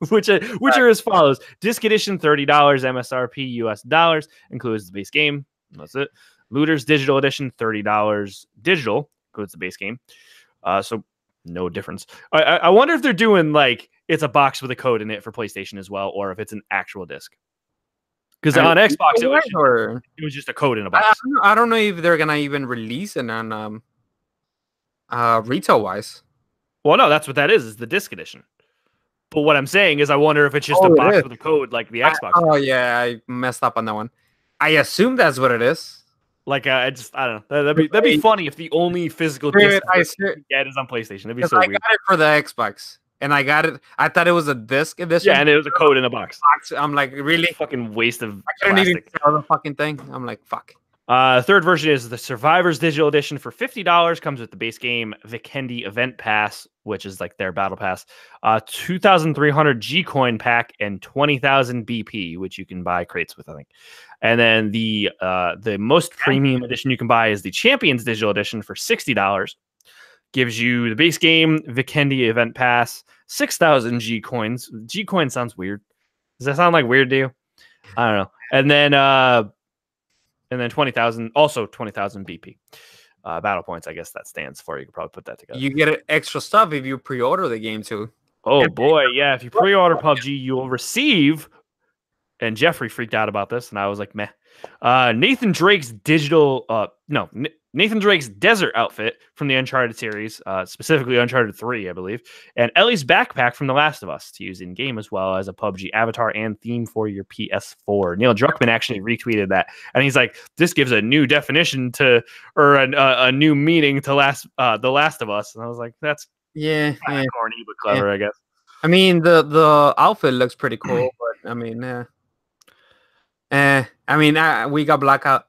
A: which are as follows: Disc Edition $30, MSRP US dollars, includes the base game. That's it. Looters Digital Edition $30 digital, includes the base game. So no difference. I wonder if they're doing like it's a box with a code in it for PlayStation as well, or if it's an actual disc. Because on Xbox it was just a code in a box.
B: I don't know if they're gonna even release it on retail wise.
A: Well, no, that's what that is the disc edition. But what I'm saying is, I wonder if it's just a box with a code like the Xbox.
B: Oh yeah, I messed up on that one. I assume that's what it is.
A: Like I don't know. That'd be funny if the only physical disc you get is on PlayStation. That'd be so weird.
B: I got it for the Xbox, and I got it. I thought it was a disc edition.
A: Yeah, and it was a code in a box.
B: I'm like, really?
A: Fucking waste of
B: I couldn't even sell the fucking thing. I'm like, fuck.
A: Third version is the Survivors Digital Edition for $50. Comes with the base game, Vikendi Event Pass, which is like their battle pass, 2,300 G coin pack, and 20,000 BP, which you can buy crates with, I think. And then the most premium edition you can buy is the Champions Digital Edition for $60. Gives you the base game, Vikendi Event Pass, 6,000 G coins. G coin sounds weird. Does that sound like weird to you? I don't know. And then 20,000, also 20,000 BP. Battle points, I guess that stands for. You could probably put that together.
B: You get extra stuff if you pre-order the game too.
A: Oh boy, yeah. If you pre-order PUBG, you will receive. And Jeffrey freaked out about this, and I was like, meh. Nathan Drake's Nathan Drake's desert outfit from the Uncharted series, specifically Uncharted 3, I believe, and Ellie's backpack from The Last of Us to use in game, as well as a PUBG avatar and theme for your PS4. Neil Druckmann actually retweeted that, and he's like, "This gives a new definition to, or a new meaning to The Last of Us." And I was like, "That's corny but clever, I guess."
B: I mean, the outfit looks pretty cool, but I mean, we got Blackout.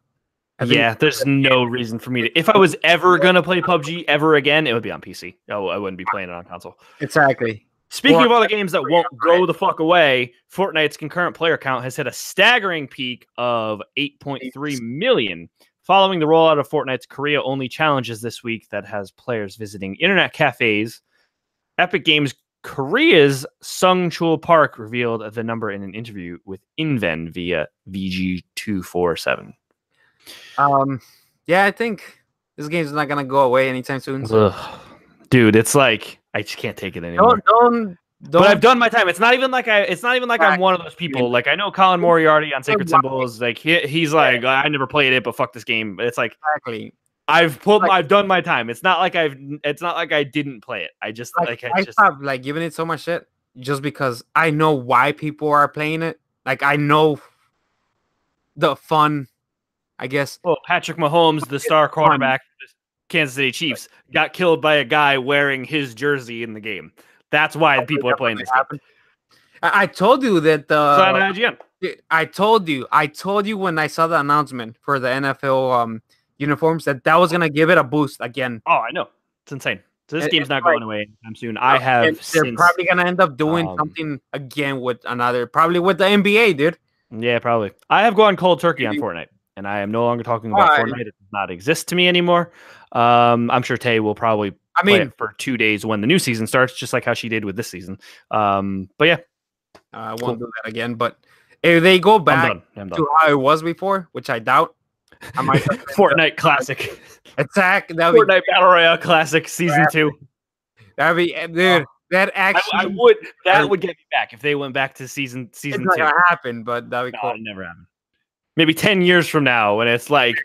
A: Yeah, there's no reason for me to. If I was ever gonna play PUBG ever again, it would be on PC. Oh, I wouldn't be playing it on console.
B: Exactly.
A: Speaking of other games that won't go the fuck away, Fortnite's concurrent player count has hit a staggering peak of 8.3 million. Following the rollout of Fortnite's Korea-only challenges this week that has players visiting internet cafes, Epic Games Korea's Sung Chul Park revealed the number in an interview with Inven via VG247.
B: Yeah, I think this game's not gonna go away anytime soon. So.
A: Dude, it's like I just can't take it anymore.
B: Don't.
A: But I've done my time. It's not even like I'm one of those people. Like I know Colin Moriarty on Sacred Symbols. Like he's like I never played it, but fuck this game. But it's like
B: exactly.
A: I've done my time. It's not like I didn't play it. I just
B: I stopped like giving it so much shit just because I know why people are playing it. Like I know the fun, I guess.
A: Well, Patrick Mahomes, the star quarterback, of the Kansas City Chiefs, got killed by a guy wearing his jersey in the game. That's why people are playing this game.
B: I told you that
A: it's on IGN.
B: I told you when I saw the announcement for the NFL uniforms that was gonna give it a boost again.
A: Oh, I know. It's insane. So this game's not going away anytime soon. I have.
B: They're probably gonna end up doing something again with probably with the NBA, dude.
A: Yeah, probably. I have gone cold turkey on Fortnite, and I am no longer talking about Fortnite. It does not exist to me anymore. I'm sure Tay will probably play it for 2 days when the new season starts, just like how she did with this season. But yeah,
B: I won't do that again. But if they go back to how it was before, which I doubt, I might
A: Fortnite Classic
B: Attack.
A: Fortnite Battle Royale Classic Season 2.
B: That'd be dude. That actually
A: that would get me back if they went back to season 2.
B: It's not gonna happen, but that'd be cool.
A: It'd never happen. Maybe 10 years from now, when it's like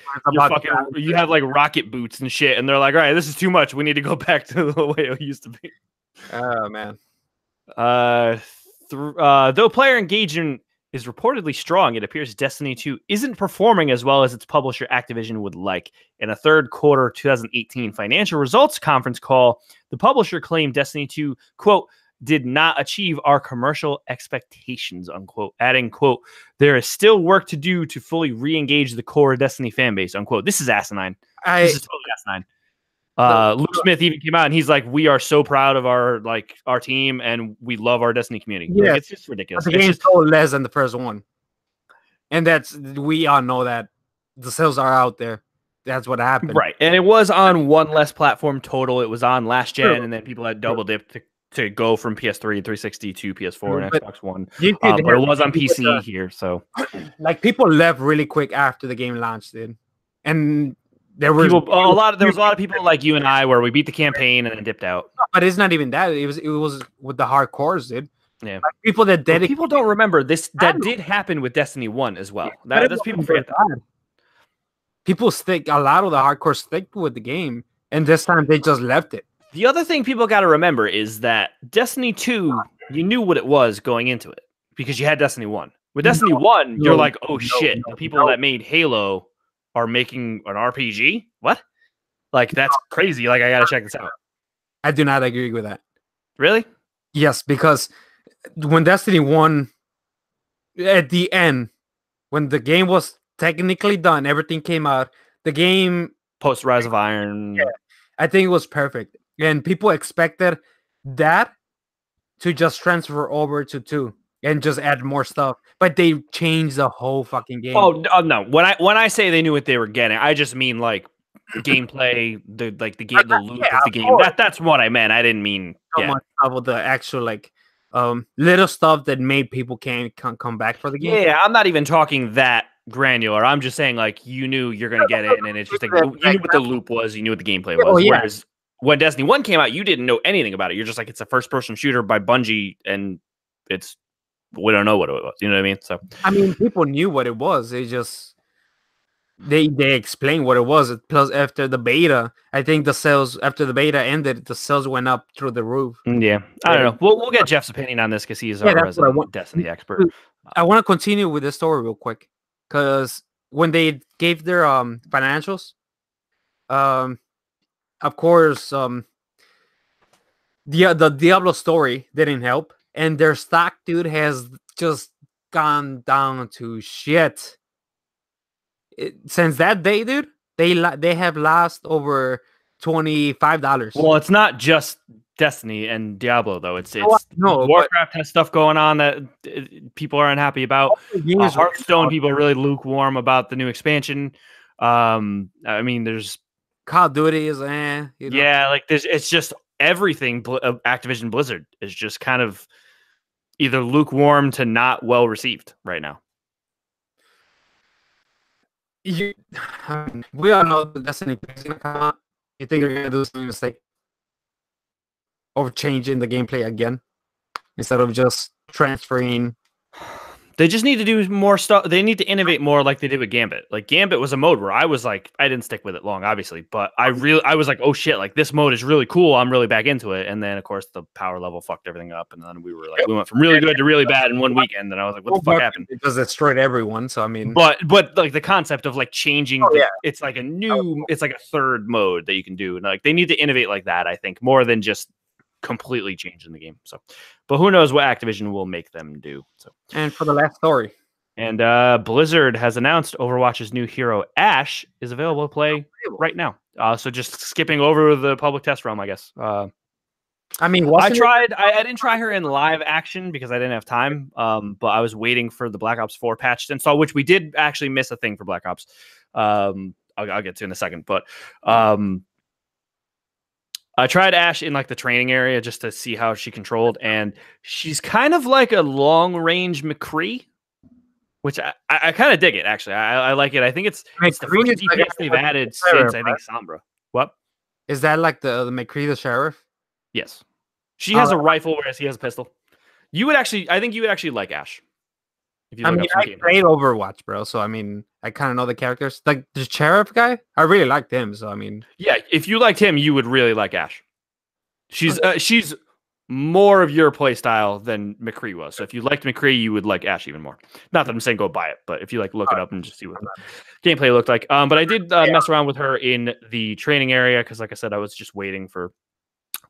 A: you have like rocket boots and shit, and they're like, all right, this is too much. We need to go back to the way it used to be.
B: Oh man.
A: Though player engagement is reportedly strong, it appears Destiny 2 isn't performing as well as its publisher Activision would like. In a third quarter 2018 financial results conference call, the publisher claimed Destiny 2, quote, did not achieve our commercial expectations, unquote, adding, quote, there is still work to do to fully re-engage the core Destiny fan base, unquote. This is asinine. This is totally asinine. Luke Smith even came out and he's like, we are so proud of our team and we love our Destiny community.
B: Yeah,
A: like, it's just ridiculous.
B: The game's sold less than the first one. And we all know that the sales are out there. That's what happened.
A: Right. And it was on one less platform total. It was on last gen, and then people had double dipped to go from PS3 and 360 to PS4 and Xbox One. But it was on PC here, so
B: like people left really quick after the game launched, dude. And there was
A: a lot of people like you and I where we beat the campaign and then dipped out.
B: But it's not even that. It was with the hardcores, dude.
A: Yeah.
B: Like people that
A: people don't remember this. That did happen with Destiny 1 as well. That's people forget that.
B: People a lot of the hardcore stick with the game, and this time they just left it.
A: The other thing people got to remember is that Destiny 2, you knew what it was going into it because you had Destiny 1. With Destiny 1, you're like, oh shit, the people that made Halo are making an RPG? What? Like, that's crazy. Like, I got to check this out.
B: I do not agree with that.
A: Really?
B: Yes, because when Destiny 1, at the end, when the game was technically done, everything came out, the game...
A: Post Rise of Iron.
B: Yeah, I think it was perfect. And people expected that to just transfer over to 2 and just add more stuff. But they changed the whole fucking game.
A: Oh no! When I say they knew what they were getting, I just mean like gameplay, the loop of the game. That's what I meant. I didn't mean
B: much about the actual little stuff that made people can't come back for the game.
A: Yeah, I'm not even talking that granular. I'm just saying like you knew you're gonna get it, and it's just like you knew what the loop was, you knew what the gameplay was. Whereas when Destiny 1 came out, you didn't know anything about it. You're just like, it's a first-person shooter by Bungie, and we don't know what it was. You know what I mean? So
B: I mean, people knew what it was. They just they explained what it was. Plus, after the beta, I think the sales after the beta ended, the sales went up through the roof.
A: Yeah, I don't know. We'll get Jeff's opinion on this because he's our resident Destiny expert.
B: I want to continue with this story real quick because when they gave their financials, of course, the Diablo story didn't help, and their stock, dude, has just gone down to shit. Since that day, dude, they have lost over $25.
A: Well, it's not just Destiny and Diablo though. It's
B: No, but
A: Warcraft has stuff going on that people are unhappy about. Hearthstone, people are really lukewarm about the new expansion. I mean, there's
B: Call of Duty is
A: yeah, like it's just everything. Activision Blizzard is just kind of either lukewarm to not well received right now.
B: We all know that Destiny is gonna come out. You think they're gonna do something mistake of changing the gameplay again instead of just transferring?
A: They just need to do more stuff. They need to innovate more, like they did with Gambit. Like Gambit was a mode where I was like, I didn't stick with it long, obviously, but I was like, oh shit, like this mode is really cool. I'm really back into it. And then of course the power level fucked everything up, and then we went from really good to really bad in one weekend. And I was like, what the fuck happened?
B: It just destroyed everyone. So I mean,
A: but like the concept of like changing, it's like it's like a third mode that you can do, and like they need to innovate like that. I think more than just completely changing the game. So, but who knows what Activision will make them do. So,
B: and for the last story,
A: and Blizzard has announced Overwatch's new hero Ashe is available to play right now. So just skipping over the public test realm, I guess.
B: I mean,
A: I didn't try her in live action because I didn't have time. But I was waiting for the Black Ops 4 patch to install, which we did actually miss a thing for Black Ops. I'll get to in a second, but I tried Ashe in like the training area just to see how she controlled, and she's kind of like a long range McCree, which I kind of dig it actually. I like it. I think it's the first DPS they've added since I think Sombra. What
B: is that like the McCree the sheriff?
A: Yes, she has a rifle, whereas he has a pistol. I think you would actually like Ashe.
B: I mean, I played Overwatch, bro. So I mean, I kind of know the characters. Like the sheriff guy, I really liked him. So I mean,
A: yeah, if you liked him, you would really like Ashe. She's more of your play style than McCree was. So if you liked McCree, you would like Ashe even more. Not that I'm saying go buy it, but if you like look it up and just see what the gameplay looked like. But I did mess around with her in the training area because, like I said, I was just waiting for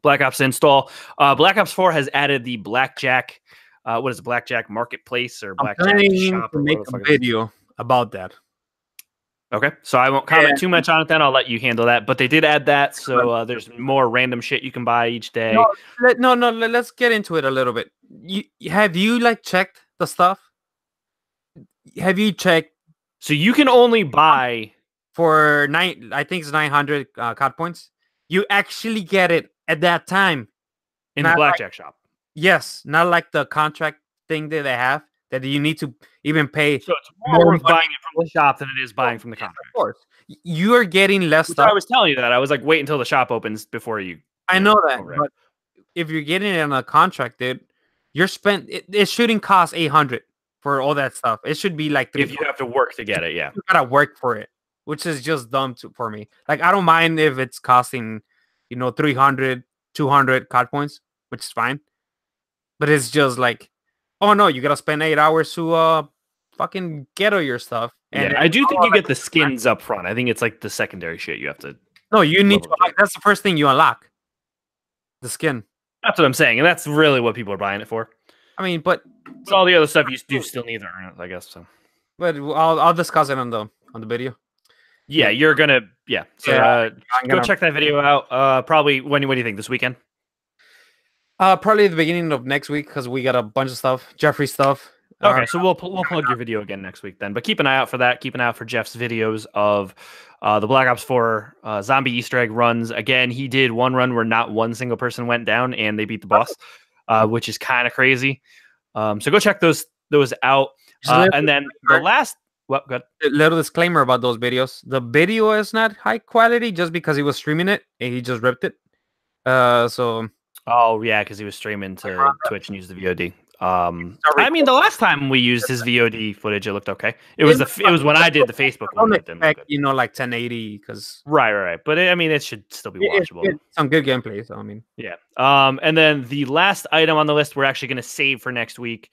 A: Black Ops to install. Black Ops 4 has added the Blackjack. What is it, Blackjack Marketplace or Blackjack Shop?
B: To make a video about that.
A: Okay, so I won't comment too much on it then. I'll let you handle that. But they did add that, so there's more random shit you can buy each day.
B: No, let's get into it a little bit. Have you like checked the stuff? Have you checked?
A: So you can only buy
B: for I think it's 900 COD points. You actually get it at that time
A: in the Blackjack shop.
B: Yes, not like the contract thing that they have that you need to even pay.
A: So it's more worth buying it from the shop than it is buying from the contract.
B: Of course, you are getting less stuff.
A: I was telling you that. I was like, wait until the shop opens before you.
B: I know that, but if you're getting it on a contract, dude, you're it shouldn't cost 800 for all that stuff. It should be like
A: if you have to work to get it. Yeah,
B: you gotta work for it, which is just dumb for me. Like I don't mind if it's costing, 300, 200 COD points, which is fine. But it's just like, oh no, you gotta spend 8 hours to fucking ghetto your stuff.
A: And I do think you get the skins up front. I think it's like the secondary shit you have to.
B: No, you need to. That's the first thing you unlock. The skin.
A: That's what I'm saying, and that's really what people are buying it for.
B: I mean, but
A: all the other stuff you do still need to earn it, I guess. So,
B: but I'll discuss it on the video.
A: Yeah, you're gonna So go check that video out. Probably when do you think this weekend?
B: Probably the beginning of next week because we got a bunch of stuff, Jeffrey stuff.
A: Okay, so we'll plug your video again next week then. But keep an eye out for that. Keep an eye out for Jeff's videos of the Black Ops 4 zombie Easter egg runs. Again, he did one run where not one single person went down and they beat the boss, which is kind of crazy. So go check those out. And then the last. Well, good.
B: A little disclaimer about those videos. The video is not high quality just because he was streaming it and he just ripped it. So.
A: Oh yeah, because he was streaming to Twitch and used the VOD. I mean, the last time we used his VOD footage, it looked okay. It was when I did the Facebook one.
B: Like 1080 because
A: right. But it should still be watchable.
B: It's some good gameplay. So I mean,
A: yeah. And then the last item on the list we're actually going to save for next week.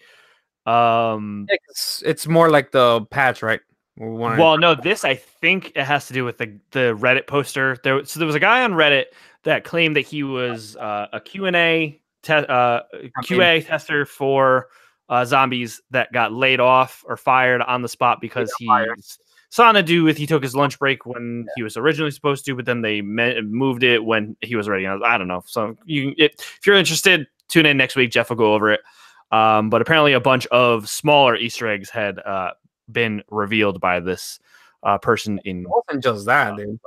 B: It's more like the patch, right?
A: Well, no, this I think it has to do with the Reddit poster. There was a guy on Reddit that claimed that he was a QA tester for zombies that got laid off or fired on the spot because he Sanadu with he took his lunch break when he was originally supposed to, but then they moved it when he was ready. I don't know. So if you're interested, tune in next week. Jeff will go over it. But apparently a bunch of smaller Easter eggs had been revealed by this person in.
B: It wasn't just that, dude.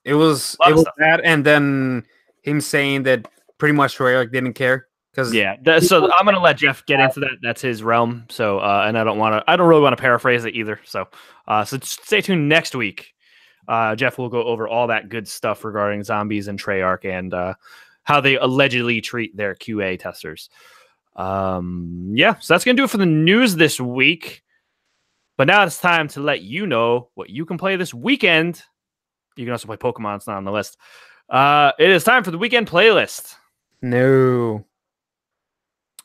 B: It was that, and then him saying that pretty much Treyarch didn't care.
A: So I'm gonna let Jeff get into that. That's his realm. So and I don't really want to paraphrase it either. So so stay tuned next week. Jeff will go over all that good stuff regarding zombies and Treyarch and how they allegedly treat their QA testers. So that's gonna do it for the news this week. But now it's time to let you know what you can play this weekend. You can also play Pokemon. It's not on the list. It is time for the weekend playlist.
B: No.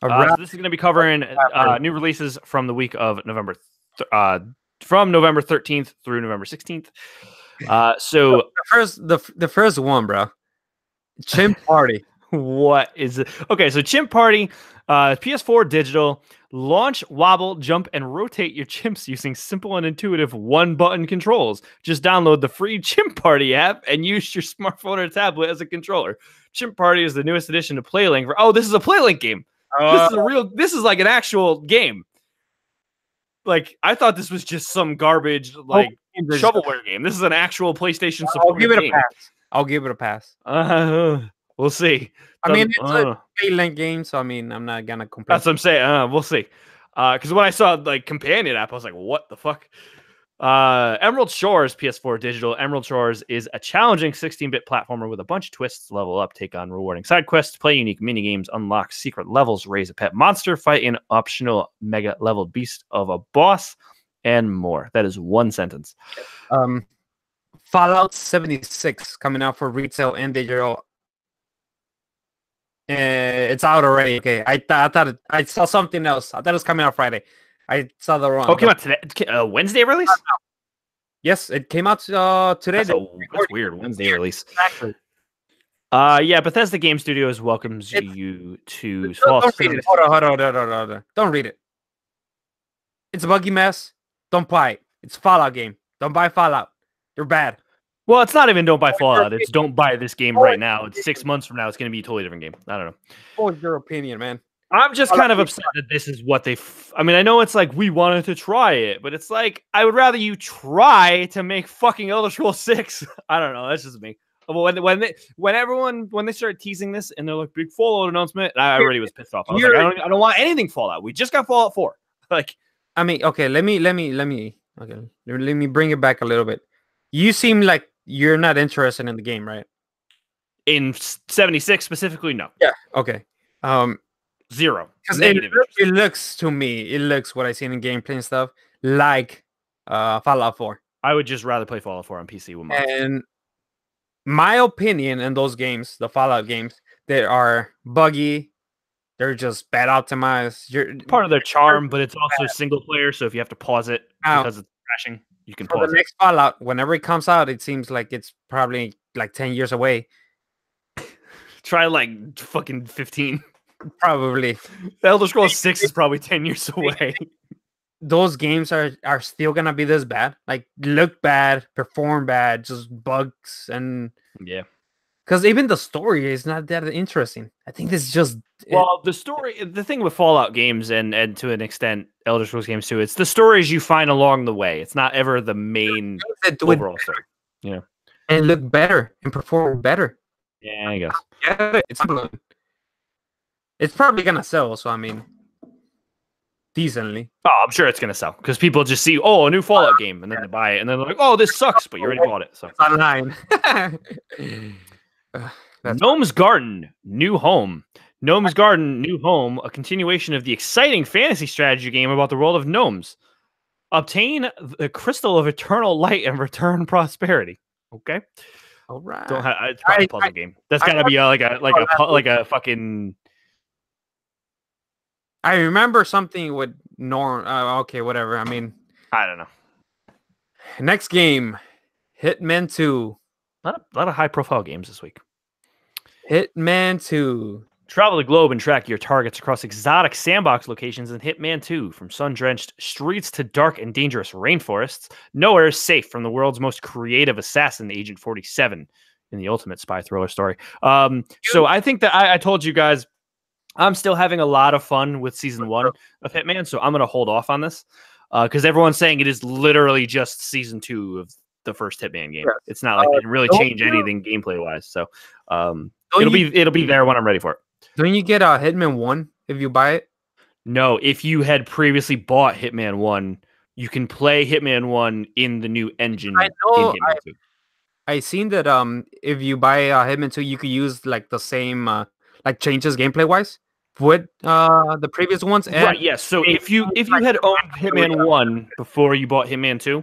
A: So this is going to be covering new releases from the week of November, from November 13th through November 16th. So
B: the first one, bro, Chimp Party.
A: What is it? Okay, so Chimp Party, PS4 digital. Launch, wobble, jump, and rotate your chimps using simple and intuitive one-button controls. Just download the free Chimp Party app and use your smartphone or tablet as a controller. Chimp Party is the newest addition to PlayLink. This is a PlayLink game. This is like an actual game. Like, I thought this was just some garbage, like, shovelware game. This is an actual PlayStation supported game.
B: I'll give it a pass.
A: We'll see.
B: I mean, it's a PlayLink game, so I mean, I'm not gonna complain.
A: That's what I'm saying. We'll see. Because when I saw like companion app, I was like, "What the fuck?" Emerald Shores PS4 digital. Emerald Shores is a challenging 16-bit platformer with a bunch of twists. Level up, take on rewarding side quests, play unique mini games, unlock secret levels, raise a pet monster, fight an optional mega leveled beast of a boss, and more. That is one sentence.
B: Fallout 76 coming out for retail and digital. It's out already. Okay, I thought I saw something else. I thought it was coming out Friday. I saw the wrong.
A: Oh, it came out today. Wednesday release?
B: Yes, it came out today.
A: That's weird. Wednesday release. Exactly. Bethesda Game Studios welcomes you to.
B: Don't read it. Hold on. Don't read it. It's a buggy mess. Don't buy it. It's a Fallout game. Don't buy Fallout. They're bad.
A: Well, it's not even don't buy Fallout. It's don't buy this game right now. It's 6 months from now. It's going to be a totally different game. I don't know.
B: What's your opinion, man?
A: I'm just kind of upset that this is what they... I mean, I know it's like we wanted to try it, but it's like I would rather you try to make fucking Elder Scrolls 6. I don't know. That's just me. When they started teasing this and they're like big Fallout announcement, I already was pissed off. I was like, I don't want anything Fallout. We just got Fallout 4. Like,
B: I mean, okay, let me bring it back a little bit. You seem like you're not interested in the game, right?
A: In 76 specifically, no.
B: Yeah. Okay.
A: Zero.
B: Because it looks to me, what I seen in gameplay and stuff like Fallout 4.
A: I would just rather play Fallout 4 on PC with mods.
B: And my opinion in those games, the Fallout games, they are buggy. They're just bad optimized.
A: Part of their charm, but it's also single player. So if you have to pause it because it's crashing, you can pause
B: the next Fallout, whenever it comes out, it seems like it's probably like 10 years away.
A: Try like fucking 15.
B: Probably.
A: The Elder Scrolls 6 is probably 10 years away.
B: Those games are still gonna be this bad. Like, look bad, perform bad, just bugs and
A: yeah.
B: Because even the story is not that interesting. I think this is just
A: the thing with Fallout games and to an extent Elder Scrolls games too, it's the stories you find along the way. It's not ever the main overall story. Yeah.
B: And look better and perform better.
A: Yeah, I guess.
B: Yeah, it's probably gonna sell, so I mean decently.
A: Oh, I'm sure it's gonna sell because people just see, a new Fallout game, and then they buy it, and then they're like, oh, this sucks, but you already bought it. So
B: it's online.
A: Gnome's Garden, New Home. Gnome's Garden, New Home, a continuation of the exciting fantasy strategy game about the world of gnomes. Obtain the Crystal of Eternal Light and return prosperity. Okay.
B: All right.
A: It's probably a puzzle game. That's gotta be like a fucking.
B: I remember something with Norm. Okay, whatever. I mean,
A: I don't know.
B: Next game, Hitman 2.
A: A lot of high-profile games this week.
B: Hitman 2.
A: Travel the globe and track your targets across exotic sandbox locations in Hitman 2. From sun-drenched streets to dark and dangerous rainforests, nowhere is safe from the world's most creative assassin, Agent 47, in the ultimate spy thriller story. So I think that I told you guys I'm still having a lot of fun with Season 1 of Hitman, so I'm going to hold off on this because everyone's saying it is literally just Season 2 of the first Hitman game. Yes. It's not like they didn't really change anything gameplay-wise. So it'll be there when I'm ready for it.
B: Don't you get a Hitman 1 if you buy it?
A: No, if you had previously bought Hitman 1, you can play Hitman 1 in the new engine.
B: I know. I seen that if you buy Hitman 2, you could use like the same like changes gameplay-wise with the previous ones. And
A: right, yes. So if you had owned Hitman 1 before you bought Hitman 2,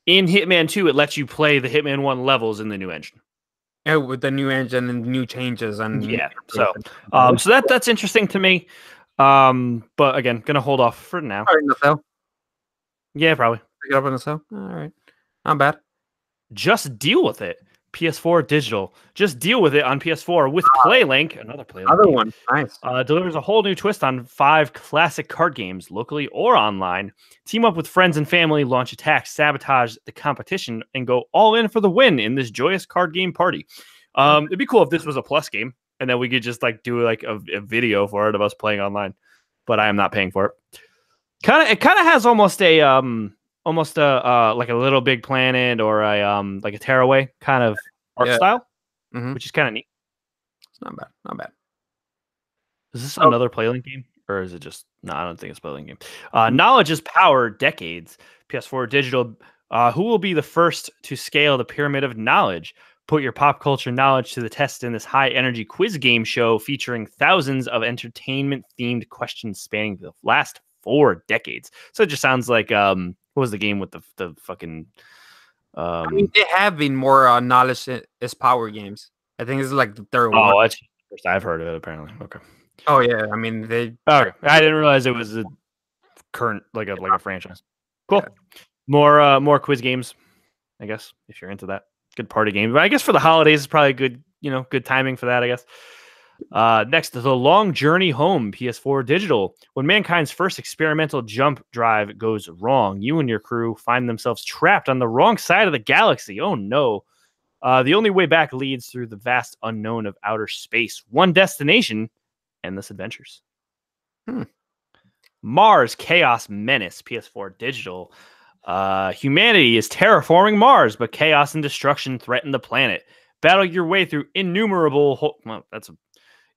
A: in Hitman 2 it lets you play the Hitman 1 levels in the new engine.
B: Yeah, with the new engine and new changes and
A: so that's interesting to me. But again, gonna hold off for now.
B: Probably in the sale.
A: Yeah, probably.
B: Pick it up in the sale. All right, not bad.
A: Just deal with it. PS4 digital. Just deal with it on PS4 with PlayLink. Another
B: one. Nice.
A: Delivers a whole new twist on 5 classic card games, locally or online. Team up with friends and family, launch attacks, sabotage the competition, and go all in for the win in this joyous card game party. It'd be cool if this was a Plus game, and then we could just like do like a video for it of us playing online. But I am not paying for it. It kind of has almost a like a Little Big Planet or a like a Tearaway kind of art style, which is kind of neat.
B: It's not bad. Not bad.
A: Is this another PlayLink game, or is it just? No, I don't think it's a PlayLink game. Knowledge is power. Decades. PS4 digital. Who will be the first to scale the pyramid of knowledge? Put your pop culture knowledge to the test in this high-energy quiz game show featuring thousands of entertainment-themed questions spanning the last 4 decades. So it just sounds like what was the game with the fucking?
B: I mean, they have been more knowledge is power games. I think this is like the third one.
A: Oh, that's the first I've heard of it. Apparently, okay.
B: Oh yeah, I mean they.
A: Okay, I didn't realize it was a current like a franchise. Cool. Yeah. More quiz games, I guess, if you're into that. Good party game. But I guess for the holidays, it's probably good. Good timing for that, I guess. Next, The Long Journey Home, PS4 digital. When mankind's first experimental jump drive goes wrong, you and your crew find themselves trapped on the wrong side of the galaxy. Oh no. The only way back leads through the vast unknown of outer space. One destination, endless adventures. Mars Chaos Menace, PS4 digital. Humanity is terraforming Mars, but chaos and destruction threaten the planet. Battle your way through innumerable... well, that's an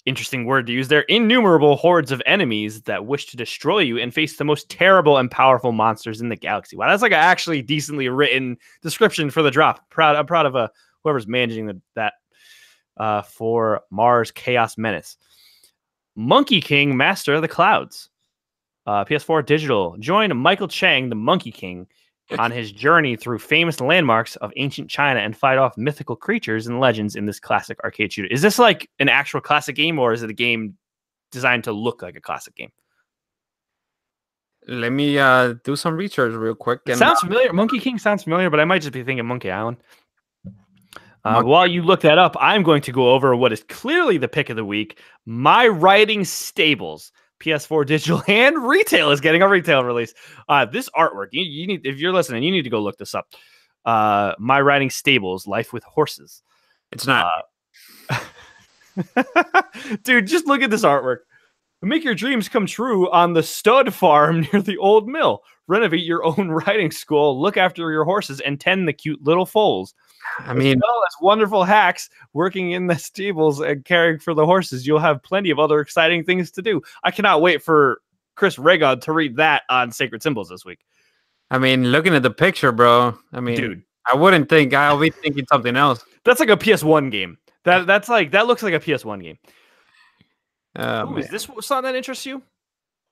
A: interesting word to use there. Innumerable hordes of enemies that wish to destroy you and face the most terrible and powerful monsters in the galaxy. Wow, that's like an actually decently written description for the drop. I'm proud of whoever's managing that for Mars Chaos Menace. Monkey King, Master of the Clouds. PS4 digital. Join Michael Chang, the Monkey King, on his journey through famous landmarks of ancient China and fight off mythical creatures and legends in this classic arcade shooter. Is this like an actual classic game, or is it a game designed to look like a classic game?
B: Let me do some research real quick.
A: And, sounds familiar. Monkey King sounds familiar, but I might just be thinking Monkey Island. While you look that up, I'm going to go over what is clearly the pick of the week. My Writing Stables. PS4 digital and retail is getting a retail release. This artwork, you need, if you're listening, you need to go look this up. My Writing Stables, Life with Horses.
B: It's not.
A: Dude, just look at this artwork. Make your dreams come true on the stud farm near the old mill. Renovate your own riding school. Look after your horses and tend the cute little foals.
B: I mean,
A: as well as wonderful hacks working in the stables and caring for the horses, you'll have plenty of other exciting things to do. I cannot wait for Chris Regan to read that on Sacred Symbols this week.
B: I mean, looking at the picture, bro. I mean,
A: dude,
B: I wouldn't think I'll be thinking something else.
A: That's like a PS1 game. That looks like a PS1 game. Is this something that interests you?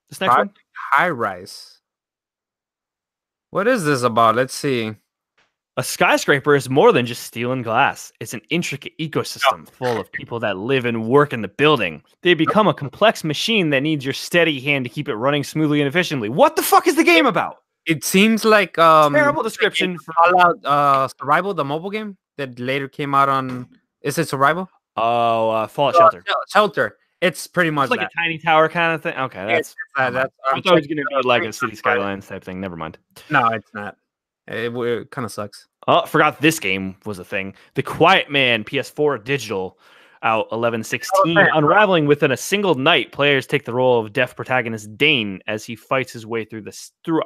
A: This next one?
B: High Rise. What is this about? Let's see.
A: A skyscraper is more than just steel and glass. It's an intricate ecosystem full of people that live and work in the building. They become a complex machine that needs your steady hand to keep it running smoothly and efficiently. What the fuck is the game about?
B: It seems like
A: terrible description.
B: Fallout Survival, the mobile game that later came out on. Is it Survival?
A: Fallout Shelter.
B: Shelter. It's pretty much
A: It's like
B: that.
A: a tiny tower kind of thing. Okay, that's.
B: That's
A: I thought it was going to be like a City Skylines type thing. Never mind.
B: No, it's not. It kind of sucks.
A: Oh, forgot this game was a thing. The Quiet Man PS4 digital out 11/16. Unraveling within a single night, players take the role of deaf protagonist Dane as he fights his way through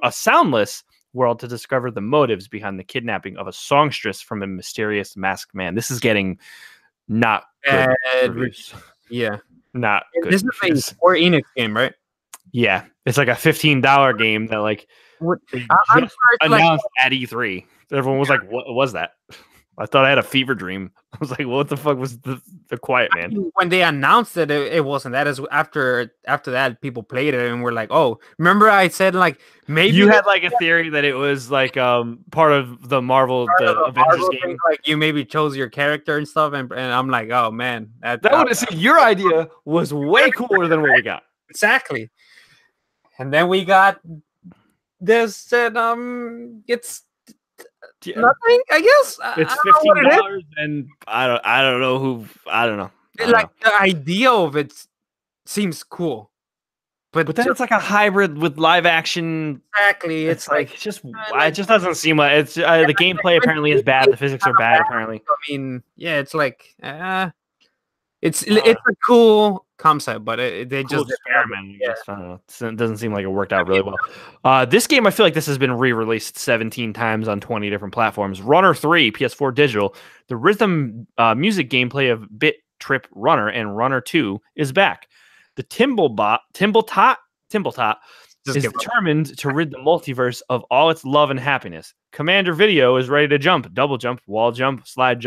A: a soundless world to discover the motives behind the kidnapping of a songstress from a mysterious masked man. This is getting not good reviews.
B: Yeah.
A: Not good.
B: This is a Square Enix game, right?
A: Yeah. It's like a $15 game that like announced at E3. Everyone was like, what was that? I thought I had a fever dream. I was like, well, what the fuck was the Quiet Man?
B: When they announced it, it wasn't that. As after that, people played it and were like, oh, remember I said like maybe
A: you had like a theory that it was like part of the Marvel Avengers game.
B: Like you maybe chose your character and stuff, and I'm like, oh man,
A: that would have said your idea was way cooler than what we got.
B: Exactly. And then we got this, and it's.
A: Yeah.
B: Nothing, I guess.
A: It's $15, and I don't know who. I don't know.
B: The idea of it seems cool,
A: but then it's like a hybrid with live action.
B: Exactly,
A: it's like it just doesn't seem like it's the gameplay apparently is bad. The physics are bad apparently.
B: I mean, yeah, it's like it's a cool concept, but they just
A: experiment. Yeah. I don't know. It doesn't seem like it worked out really well. This game, I feel like this has been re-released 17 times on 20 different platforms. Runner 3, PS4 digital. The rhythm music gameplay of Bit Trip Runner and Runner 2 is back. The Timbletot is determined to rid the multiverse of all its love and happiness. Commander Video is ready to jump, double jump, wall jump, slide,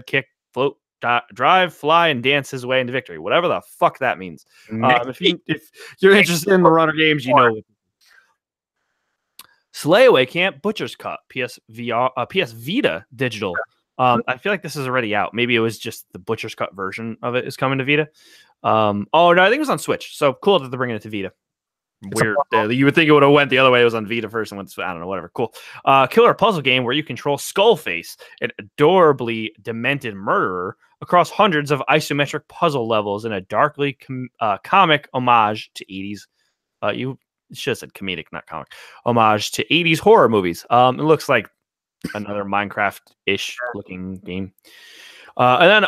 A: kick, float, drive, fly, and dance his way into victory. Whatever the fuck that means. If you're interested in the Runner games, you know. Slayaway Camp Butcher's Cut PS Vita digital. I feel like this is already out. Maybe it was just the Butcher's Cut version of it is coming to Vita. Oh no, I think it was on Switch. So cool that they're bringing it to Vita. Weird. You would think it would have went the other way. It was on Vita first and went. I don't know. Whatever. Cool. Killer puzzle game where you control Skullface, an adorably demented murderer, across hundreds of isometric puzzle levels in a darkly comic homage to 80s. You should have said comedic, not comic. Homage to 80s horror movies. It looks like another Minecraft-ish looking game. And then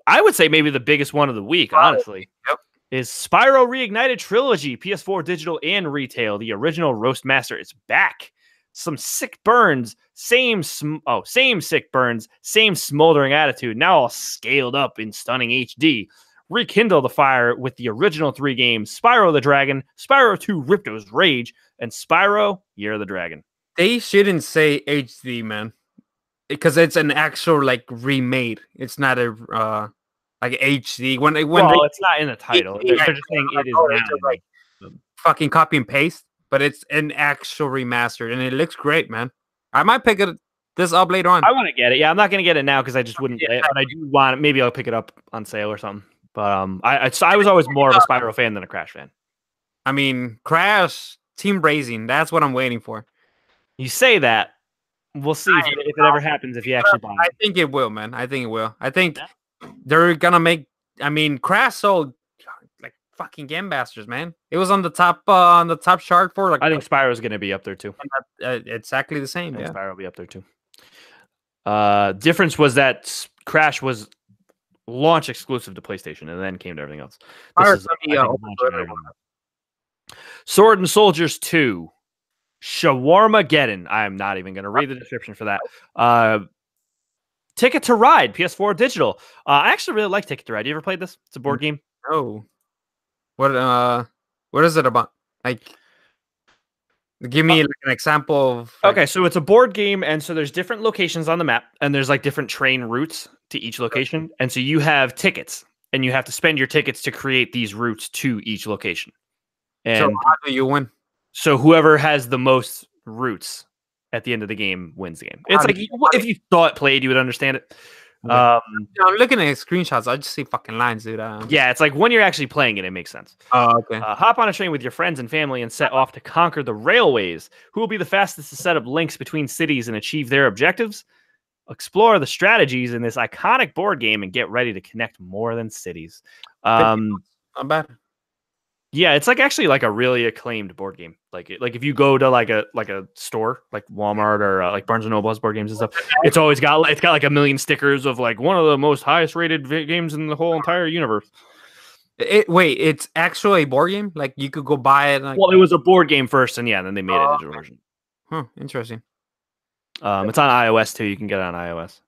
A: I would say maybe the biggest one of the week, honestly.
B: Yep.
A: Is Spyro Reignited Trilogy, PS4 digital and retail. The original Roast Master is back. Some sick burns, same sick burns, same smoldering attitude, now all scaled up in stunning HD. Rekindle the fire with the original 3 games, Spyro the Dragon, Spyro 2 Ripto's Rage, and Spyro Year of the Dragon.
B: They shouldn't say HD, man. Because it's an actual, like, remade. It's not a... like HD
A: it's not in the title. They're just saying it is now.
B: Like fucking copy and paste, but it's an actual remaster and it looks great, man. I might pick this up later on.
A: I want to get it. Yeah, I'm not going to get it now because I just wouldn't play it, but I do want it. Maybe I'll pick it up on sale or something. But I was always more of a Spyro fan than a Crash fan.
B: I mean, Crash Team Raising. That's what I'm waiting for.
A: You say that. We'll see if it ever happens. If you actually buy it,
B: I think it will, man. I think it will. I think. They're gonna make. I mean, Crash sold like fucking gangbusters, man. It was on the top chart for like.
A: I think Spyro's gonna be up there too.
B: Exactly the same.
A: I think Spyro will be up there too. Difference was that Crash was launch exclusive to PlayStation and then came to everything else. Sword and Soldiers 2, Shawarmageddon. I am not even gonna read the description for that. Ticket to Ride, PS4 digital. I actually really like Ticket to Ride. You ever played this? It's a board game.
B: Oh, what is it about? Like, give me like an example of.
A: Okay, so it's a board game, and so there's different locations on the map, and there's like different train routes to each location, and so you have tickets, and you have to spend your tickets to create these routes to each location. And
B: so how do you win?
A: So whoever has the most routes at the end of the game wins the game. It's like if you saw it played, you would understand it.
B: I'm looking at screenshots. I just see fucking lines, dude.
A: Yeah, it's like when you're actually playing it, it makes sense.
B: Oh, okay.
A: Hop on a train with your friends and family and set off to conquer the railways. Who will be the fastest to set up links between cities and achieve their objectives? Explore the strategies in this iconic board game and get ready to connect more than cities.
B: Not bad.
A: Yeah, it's like actually like a really acclaimed board game. Like if you go to like a store like Walmart or like Barnes and Noble has board games and stuff, it's got like a million stickers of like one of the most highest rated games in the whole entire universe.
B: Wait, it's actually a board game? Like you could go buy it?
A: Well, it was a board game first, and then they made a digital version.
B: Huh, interesting.
A: It's on iOS too. You can get it on iOS.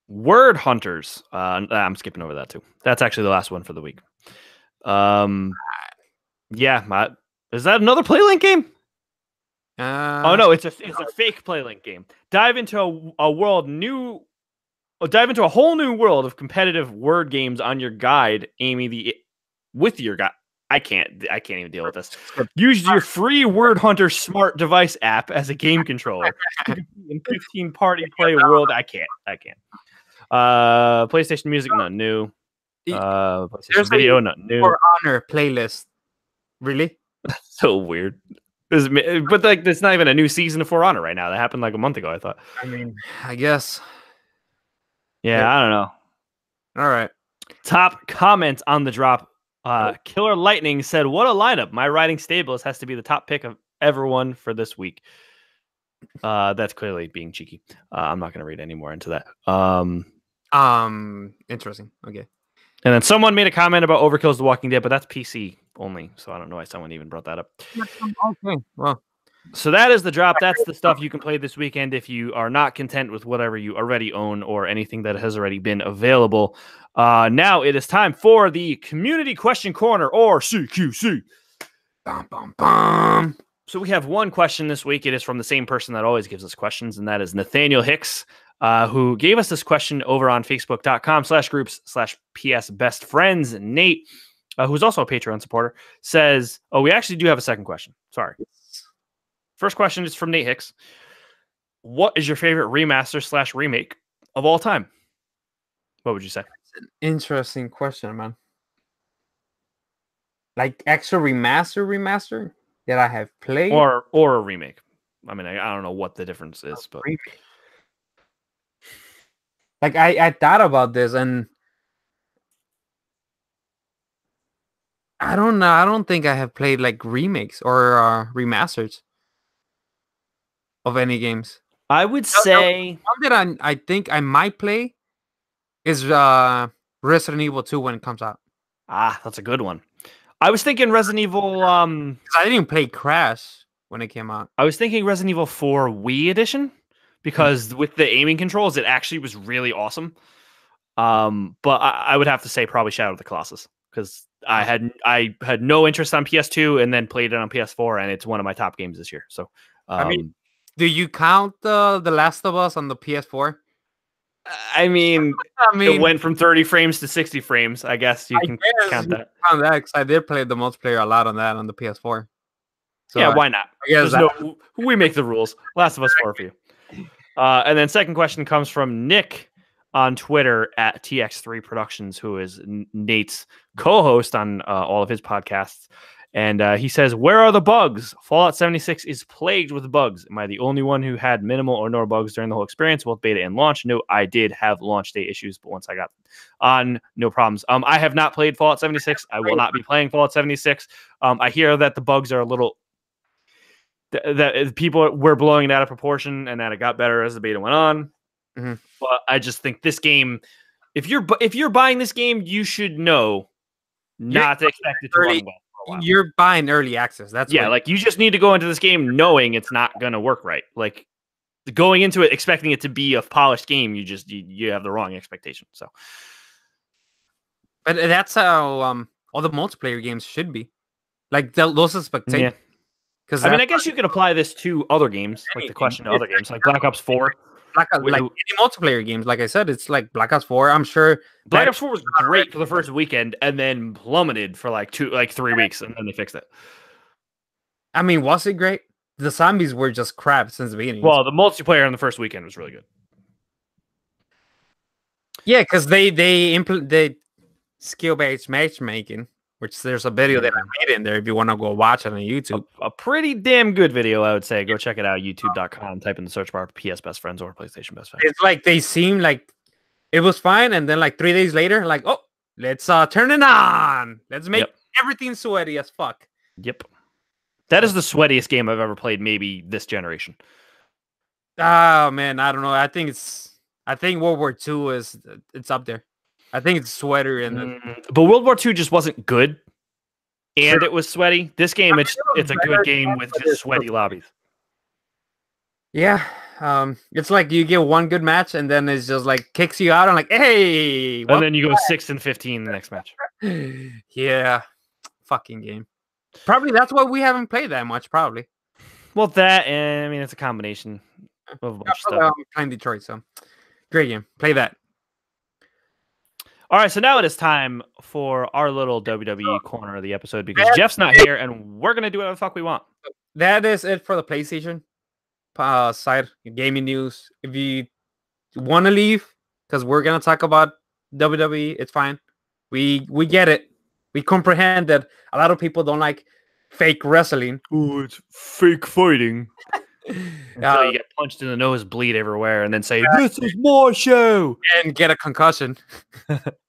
A: Word Hunters. I'm skipping over that too. That's actually the last one for the week. Yeah, is that another PlayLink game? Oh no, it's a fake PlayLink game. Dive into a whole new world of competitive word games on your guide, with your guide. I can't even deal with this. Use your free Word Hunter smart device app as a game controller. In 15 party play world. I can't. PlayStation Music, not new. PlayStation Video, not new.
B: For Honor playlist. Really?
A: That's so weird. But like, there's not even a new season of For Honor right now. That happened like a month ago, I thought.
B: I mean, I guess.
A: Yeah, I don't know.
B: All right.
A: Top comments on the drop. Killer Lightning said, "What a lineup! My riding stables has to be the top pick of everyone for this week." That's clearly being cheeky. I'm not going to read any more into that.
B: Interesting. Okay.
A: And then someone made a comment about Overkill's The Walking Dead, but that's PC only, so I don't know why someone even brought that up.
B: Okay. Well,
A: so that is the drop. That's the stuff you can play this weekend if you are not content with whatever you already own or anything that has already been available. Now it is time for the Community Question Corner, or CQC.
B: Bum, bum, bum.
A: So we have one question this week. It is from the same person that always gives us questions, and that is Nathaniel Hicks, who gave us this question over on Facebook.com/groups/PSBestFriends. Nate, who's also a Patreon supporter, says, we actually do have a second question. Sorry. First question is from Nate Hicks. What is your favorite remaster/remake of all time? What would you say?
B: That's an interesting question, man. Like actual remaster that I have played,
A: or a remake. I mean, I don't know what the difference is, but
B: like I thought about this, and I don't know. I don't think I have played like remakes or remasters of any games.
A: I would say
B: one that I think I might play is Resident Evil 2 when it comes out.
A: That's a good one. I was thinking Resident Evil.
B: I didn't even play Crash when it came out.
A: I was thinking Resident Evil 4 Wii Edition because with the aiming controls, it actually was really awesome. But I would have to say probably Shadow of the Colossus because I had no interest on PS2 and then played it on PS4, and it's one of my top games this year. So
B: I mean, do you count The Last of Us on the PS4?
A: I mean, it went from 30 frames to 60 frames. I guess you can count that.
B: Count that because I did play the multiplayer a lot on that on the PS4. So
A: yeah, why not?
B: I guess
A: we make the rules. Last of Us 4 for you. And then second question comes from Nick on Twitter at TX3 Productions, who is Nate's co-host on all of his podcasts. And he says, "Where are the bugs? Fallout 76 is plagued with bugs. Am I the only one who had minimal or no bugs during the whole experience, both beta and launch?" No, I did have launch day issues, but once I got on, no problems. I have not played Fallout 76. I will not be playing Fallout 76. I hear that the bugs are a little... that people were blowing it out of proportion and that it got better as the beta went on.
B: Mm-hmm.
A: But I just think this game... If you're buying this game, you should know not to expect it to run well.
B: You're buying early access. That's
A: like you just need to go into this game knowing it's not gonna work right. Like going into it expecting it to be a polished game, you have the wrong expectation. So,
B: but that's how all the multiplayer games should be. Like those expectations. Yeah.
A: Because I guess you could apply this to other games, like the question to other games, like Black Ops 4.
B: Like any multiplayer games, like I said, it's like Black Ops 4. I'm sure
A: Black Ops 4 was great for the first weekend and then plummeted for like 3 weeks, and then they fixed it.
B: I mean, was it great? The zombies were just crap since the beginning.
A: Well, the multiplayer in the first weekend was really good.
B: Yeah, because they skill-based matchmaking, which there's a video that I made in there if you want to go watch it on YouTube.
A: A pretty damn good video, I would say. Go check it out, youtube.com. Type in the search bar PS Best Friends or PlayStation Best Friends.
B: It's like they seem like it was fine, and then like 3 days later, like, oh, let's turn it on. Let's make everything sweaty as fuck.
A: Yep. That is the sweatiest game I've ever played, maybe this generation.
B: Oh man, I don't know. I think World War II it's up there. I think it's sweater
A: but World War II just wasn't good, and it was sweaty. This game, it's a good game with just sweaty lobbies.
B: Yeah, it's like you get one good match, and then it's just like kicks you out. I'm like, hey,
A: and then you go 6-15 the next match.
B: Yeah, fucking game. Probably that's why we haven't played that much. Probably.
A: Well, that and I mean it's a combination of a bunch of stuff.
B: I'm playing Detroit, so great game. Play that.
A: All right, so now it is time for our little WWE corner of the episode because Jeff's not here, and we're gonna do whatever the fuck we want.
B: That is it for the PlayStation side, gaming news. If you want to leave, because we're gonna talk about WWE, it's fine. We get it. We comprehend that a lot of people don't like fake wrestling.
A: Oh, it's fake fighting. Until you get punched in the nose, bleed everywhere, and then say, "This is my show,"
B: and get a concussion,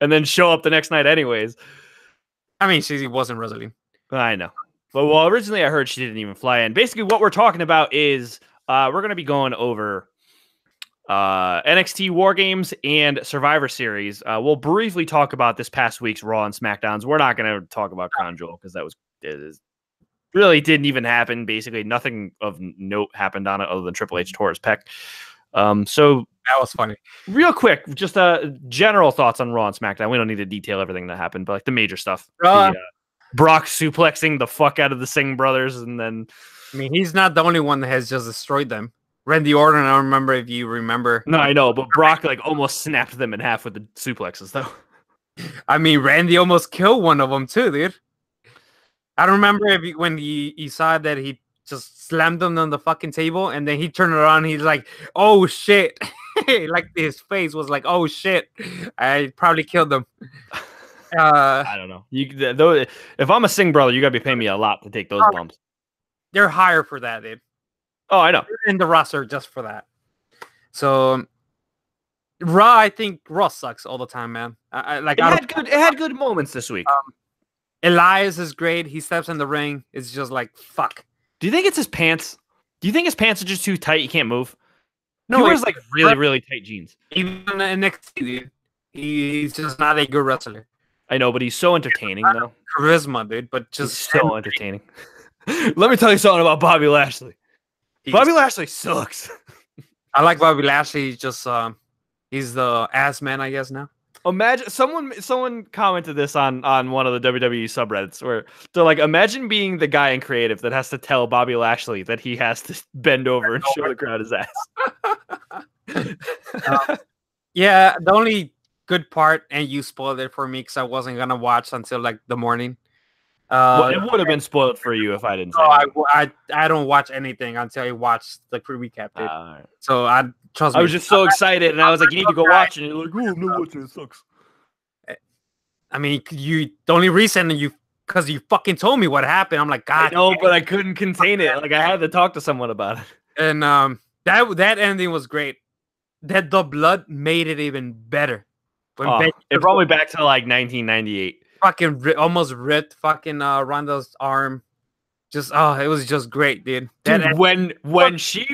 A: and then show up the next night anyways.
B: I mean, she wasn't wrestling.
A: I know, but well, originally I heard she didn't even fly in. Basically, what we're talking about is we're going to be going over NXT Wargames and Survivor Series. We'll briefly talk about this past week's Raw and Smackdowns. We're not going to talk about Crown Jewel because really didn't even happen. Basically, nothing of note happened on it other than Triple H tore his pec. So
B: that was funny.
A: Real quick, just general thoughts on Raw and SmackDown. We don't need to detail everything that happened, but like the major stuff. Brock suplexing the fuck out of the Singh brothers, and then
B: I mean, he's not the only one that has just destroyed them. Randy Orton, I don't remember if you remember.
A: No, I know, but Brock like almost snapped them in half with the suplexes, though.
B: I mean, Randy almost killed one of them too, dude. I don't remember when he saw that he just slammed them on the fucking table, and then he turned around and he's like, "Oh shit!" Like his face was like, "Oh shit!" I probably killed them.
A: I don't know. If I'm a Singh brother, you gotta be paying me a lot to take those bumps.
B: They're higher for that, dude.
A: Oh, I know.
B: They're in the roster just for that. So Raw, I think Raw sucks all the time, man. It
A: had good moments this week.
B: Elias is great. He steps in the ring. It's just like, fuck.
A: Do you think it's his pants? Do you think his pants are just too tight? You can't move? No, he wears like really, really tight jeans.
B: Even in NXT, dude. He's just not a good wrestler.
A: I know, but he's so entertaining, though.
B: Charisma, dude, but just
A: so entertaining. Let me tell you something about Bobby Lashley. Bobby Lashley sucks.
B: I like Bobby Lashley. He's just he's the ass man, I guess, now.
A: Imagine someone commented this on one of the WWE subreddits where they're like, imagine being the guy in creative that has to tell Bobby Lashley that he has to bend over and show the crowd his ass.
B: Yeah, the only good part, and you spoiled it for me because I wasn't gonna watch until like the morning.
A: Well, it would have been spoiled for you if I didn't say it.
B: I don't watch anything until I watch the pre-recap.
A: Right.
B: So trust me.
A: I was just so excited, and I was like, "You need to go watch." And you're like, "Oh, I'm not watching. It sucks."
B: I mean, the only reason because you fucking told me what happened. I'm like, God.
A: No, but I couldn't contain it. Like I had to talk to someone about it.
B: And that ending was great. That the blood made it even better.
A: It brought me back to like 1998.
B: Fucking almost ripped fucking Ronda's arm. Just it was just great, dude.
A: Dude, when she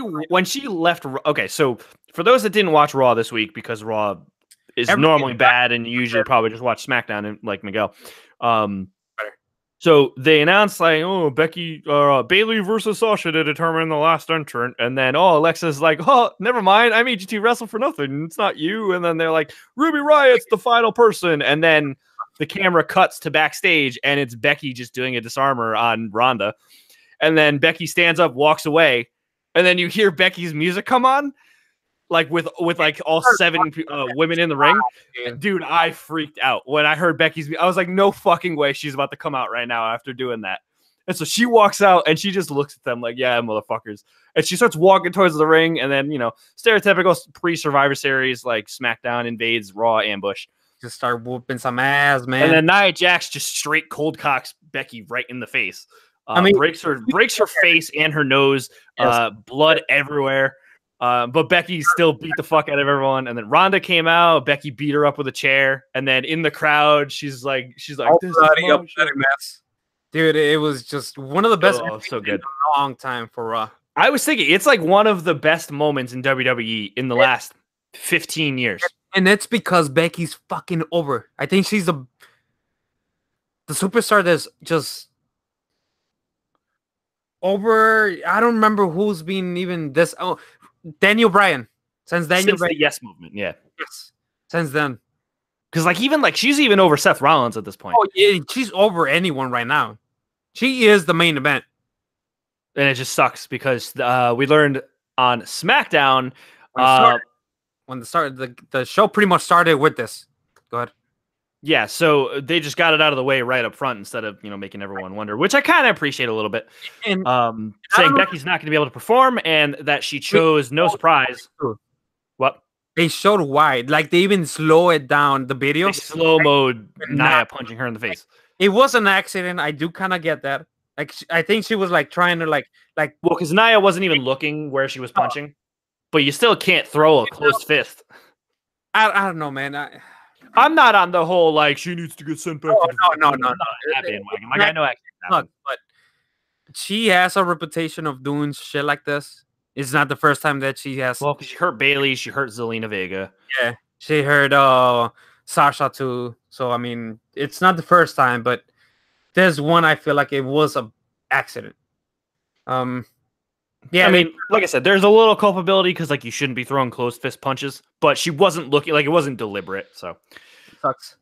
A: left. Okay, so for those that didn't watch Raw this week, because Raw is normally bad and you usually probably just watch SmackDown and like Miguel. So they announced like, oh, Becky or Bailey versus Sasha to determine the last entrant, and then Alexa's like, oh, never mind, I made you two wrestle for nothing. It's not you. And then they're like, Ruby Riot's the final person, and then the camera cuts to backstage, and it's Becky just doing a disarmer on Ronda. And then Becky stands up, walks away, and then you hear Becky's music come on, like with like all 7 women in the ring. Dude, I freaked out when I heard Becky's. I was like, no fucking way she's about to come out right now after doing that. And so she walks out, and she just looks at them like, yeah, motherfuckers. And she starts walking towards the ring, and then, stereotypical pre-Survivor Series, like SmackDown invades Raw ambush.
B: just start whooping some ass, man.
A: And then Nia Jax just straight cold cocks Becky right in the face.
B: I mean,
A: breaks her face and her nose.
B: Yes.
A: Blood everywhere. But Becky still beat the fuck out of everyone. And then Ronda came out. Becky beat her up with a chair. And then in the crowd, she's like, this is
B: mess. Dude, it was just one of the best
A: so good.
B: in a long time for Raw.
A: I was thinking it's like one of the best moments in WWE in the last 15 years.
B: And it's because Becky's fucking over. I think she's the superstar that's just over. I don't remember who's been even this. Oh, Daniel Bryan. Since
A: the Yes Movement, yeah.
B: Yes. Since then.
A: Because she's even over Seth Rollins at this point.
B: Oh, yeah, she's over anyone right now. She is the main event. And
A: it just sucks because we learned on SmackDown
B: when the show pretty much started with this. Go ahead.
A: Yeah, so they just got it out of the way right up front instead of making everyone wonder, which I kind of appreciate a little bit.
B: And
A: saying Becky's not going to be able to perform and that she chose no surprise. What?
B: They showed why. Like they even slow it down the video.
A: Slow mode Nia punching her in the face.
B: It was an accident. I do kind of get that. Like I think she was like trying to like well,
A: because Nia wasn't even looking where she was punching, but you still can't throw a closed fist.
B: I don't know, man.
A: I'm not on the whole like she needs to get sent back.
B: No.
A: I know
B: but she has a reputation of doing shit like this. It's not the first time that she has.
A: Well, because she hurt Bailey, she hurt Zelina Vega.
B: Yeah, she hurt Sasha too. So I mean, it's not the first time, but there's one I feel like it was an accident.
A: Yeah, I mean, like I said, there's a little culpability because like you shouldn't be throwing closed fist punches, but she wasn't looking like it wasn't deliberate. So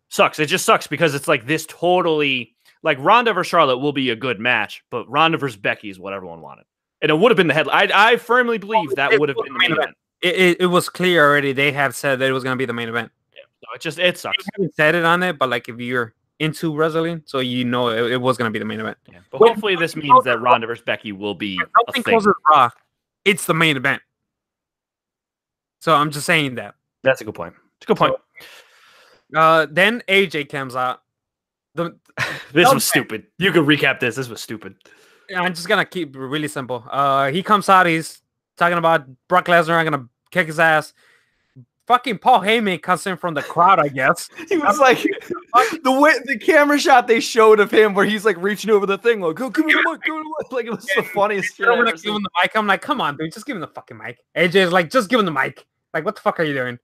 A: sucks. It just sucks because it's like this totally like Ronda versus Charlotte will be a good match, but Ronda versus Becky is what everyone wanted, and it would have been the headline. I firmly believe that would have been the main event.
B: It was clear already. They have said that it was going to be the main event.
A: Yeah, so it sucks.
B: They haven't said it on it, but like if you're into wrestling, so it was going to be the main event.
A: Yeah, but hopefully this means that Ronda versus Becky will be a thing.
B: Raw, it's the main event. So I'm just saying that.
A: That's a good point. It's a good point.
B: Then AJ comes out.
A: This was stupid. You can recap this. This was stupid.
B: I'm just going to keep it really simple. He comes out. He's talking about Brock Lesnar. I'm going to kick his ass. Fucking Paul Heyman comes in from the crowd, I guess.
A: He was like, the camera shot they showed of him where he's like reaching over the thing, like, go, give me the mic, give me the mic. Like, it was the funniest shit.
B: I'm like, give him the mic. I'm like, come on, dude, just give him the fucking mic. AJ's like, just give him the mic. Like, what the fuck are you doing?